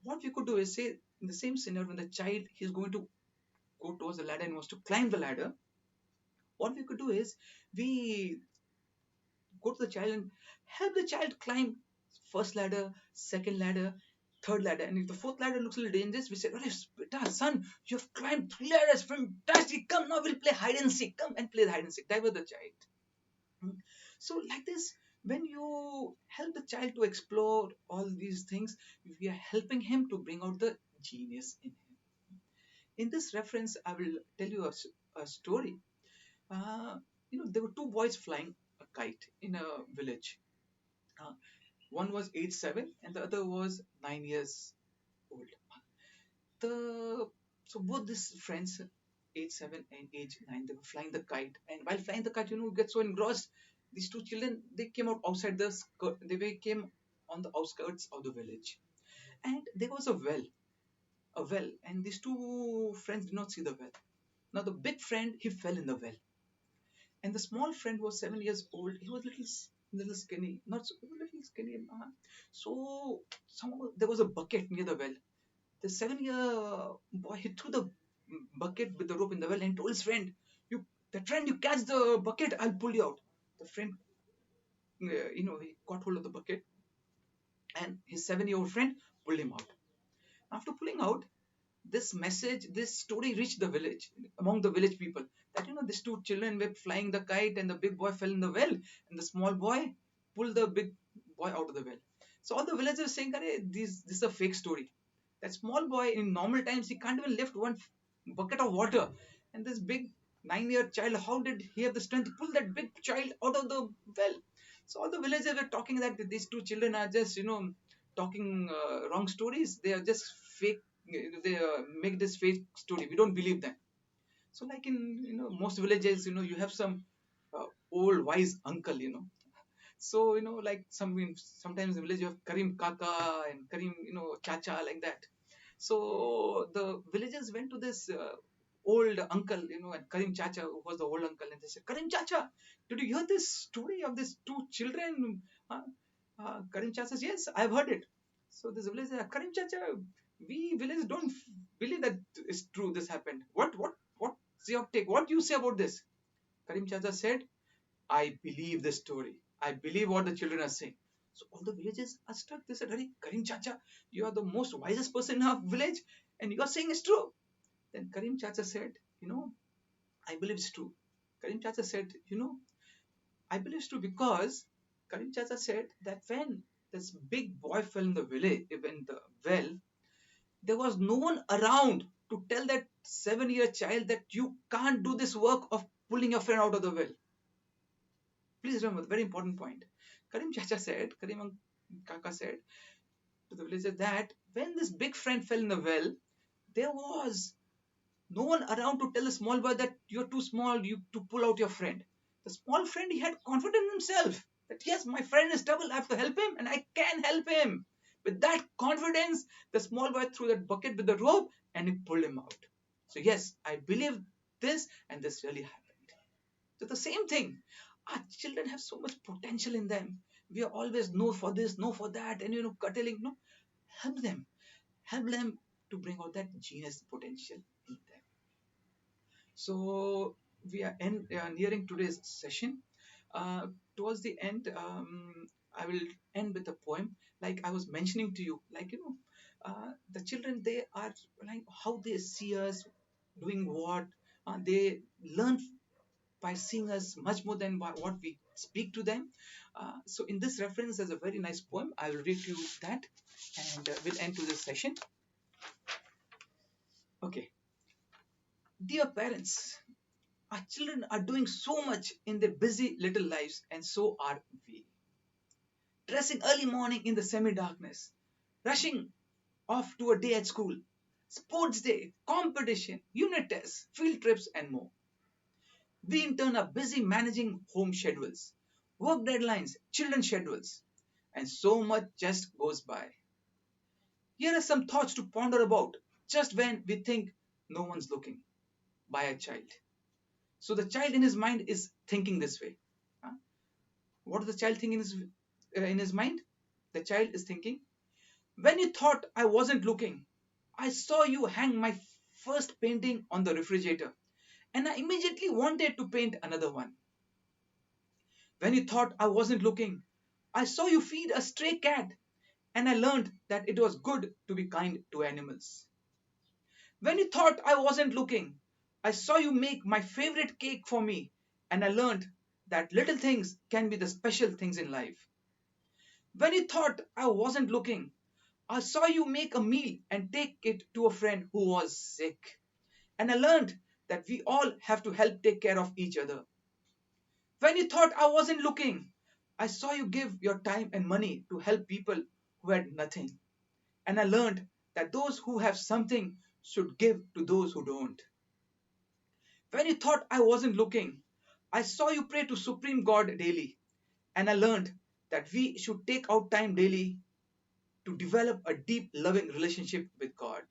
[SPEAKER 1] What we could do is say, in the same scenario, when the child, he's going to go towards the ladder and wants to climb the ladder, what we could do is we go to the child and help the child climb first ladder, second ladder, third ladder. And if the fourth ladder looks a little dangerous, we say, "Oh, son, you have climbed 3 ladders. Fantastic. Come now, we'll play hide and seek. Come and play the hide and seek." Divert the child. So, like this, when you help the child to explore all these things, we are helping him to bring out the genius in him. In this reference, I will tell you a story. Uh, there were two boys flying a kite in a village. Uh, One was age 7 and the other was 9 years old. The So both these friends, age 7 and age 9, they were flying the kite. And while flying the kite, get so engrossed. These two children, they came out outside the skirt. They came on the outskirts of the village, and there was a well, and these two friends did not see the well. Now the big friend, he fell in the well, and the small friend was 7 years old. He was little skinny, not so little skinny. So somehow there was a bucket near the well. The 7 year boy, he threw the bucket with the rope in the well and told his friend, you catch the bucket, I'll pull you out." The friend, he caught hold of the bucket, and his 7 year old friend pulled him out. After pulling out, this story reached the village, among the village people, that these two children were flying the kite and the big boy fell in the well, and the small boy pulled the big boy out of the well. So all the villagers were saying, this is a fake story. That small boy, in normal times, he can't even lift one bucket of water, and this big 9 year child, how did he have the strength to pull that big child out of the well? So all the villagers were talking that these two children are just talking wrong stories. They are just fake. They make this fake story. We don't believe them. So like in most villages, you have some old wise uncle. So like sometimes in village you have Karim Kaka and Karim Chacha, like that. So the villagers went to this old uncle, and Karim Chacha, who was the old uncle, and they said, "Karim Chacha, did you hear this story of these two children?" Karim Chacha says, "Yes, I've heard it." So this village says, "Karim Chacha, we villagers don't believe that it's true. This happened. What It's your take. What do you say about this? Karim Chacha said, I believe this story. I believe what the children are saying. So all the villagers are struck. They said, Hare, Karim Chacha, you are the most wisest person in our village and you are saying it's true. Then Karim Chacha said, I believe it's true. Karim Chacha said, I believe it's true because Karim Chacha said that when this big boy fell in the village, in the well, there was no one around to tell that 7-year child that you can't do this work of pulling your friend out of the well. Please remember, very important point. Karim Kaka said to the villager that when this big friend fell in the well, there was no one around to tell the small boy that you're too small to pull out your friend. The small friend, he had confidence in himself that yes, my friend is trouble, I have to help him and I can help him. With that confidence, the small boy threw that bucket with the rope and he pulled him out. So yes, I believe this and this really happened. So the same thing, our children have so much potential in them. We are always no for this, no for that, and cuddling. No, help them, to bring out that genius potential in them. So we are nearing today's session. Towards the end, I will end with a poem. Like I was mentioning to you, the children, they are like how they see us doing what. They learn by seeing us much more than what we speak to them. So in this reference, there's a very nice poem. I will read to you that, and we'll end to this session. Okay. Dear parents, our children are doing so much in their busy little lives, and so are we. Dressing early morning in the semi-darkness, rushing off to a day at school, sports day, competition, unit tests, field trips, and more. We in turn are busy managing home schedules, work deadlines, children schedules, and so much just goes by. Here are some thoughts to ponder about just when we think no one's looking by a child. So the child in his mind is thinking this way. What is the child thinking in his mind? The child is thinking, when you thought I wasn't looking, I saw you hang my first painting on the refrigerator and I immediately wanted to paint another one. When you thought I wasn't looking, I saw you feed a stray cat and I learned that it was good to be kind to animals. When you thought I wasn't looking, I saw you make my favorite cake for me and I learned that little things can be the special things in life. When you thought I wasn't looking, I saw you make a meal and take it to a friend who was sick. And I learned that we all have to help take care of each other. When you thought I wasn't looking, I saw you give your time and money to help people who had nothing. And I learned that those who have something should give to those who don't. When you thought I wasn't looking, I saw you pray to Supreme God daily. And I learned that we should take out time daily to develop a deep, loving relationship with God.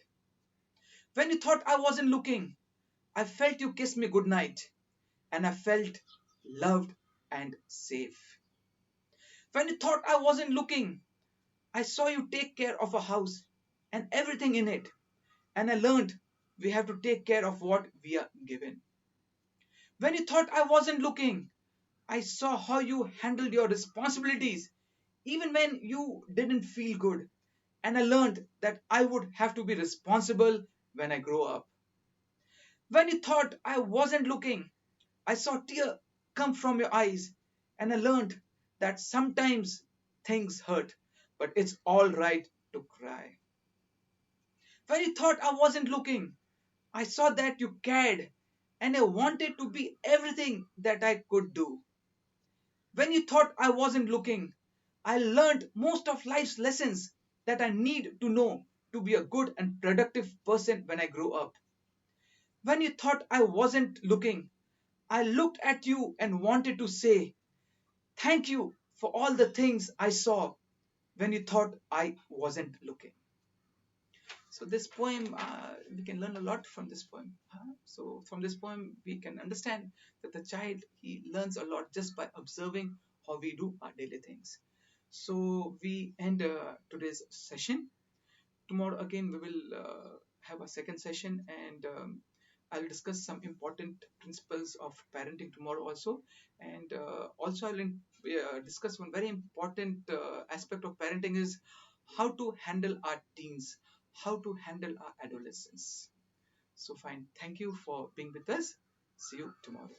[SPEAKER 1] When you thought I wasn't looking, I felt you kiss me goodnight and I felt loved and safe. When you thought I wasn't looking, I saw you take care of a house and everything in it. And I learned we have to take care of what we are given. When you thought I wasn't looking, I saw how you handled your responsibilities even when you didn't feel good. And I learned that I would have to be responsible when I grow up. When you thought I wasn't looking, I saw tears come from your eyes and I learned that sometimes things hurt, but it's all right to cry. When you thought I wasn't looking, I saw that you cared and I wanted to be everything that I could do. When you thought I wasn't looking, I learned most of life's lessons that I need to know to be a good and productive person when I grow up. When you thought I wasn't looking, I looked at you and wanted to say, thank you for all the things I saw when you thought I wasn't looking. So this poem, we can learn a lot from this poem. So from this poem, we can understand that the child, he learns a lot just by observing how we do our daily things. So we end today's session. Tomorrow again, we will have a second session and I'll discuss some important principles of parenting tomorrow also, and also I'll discuss one very important aspect of parenting is how to handle our teens, how to handle our adolescents. So fine, thank you for being with us. See you tomorrow.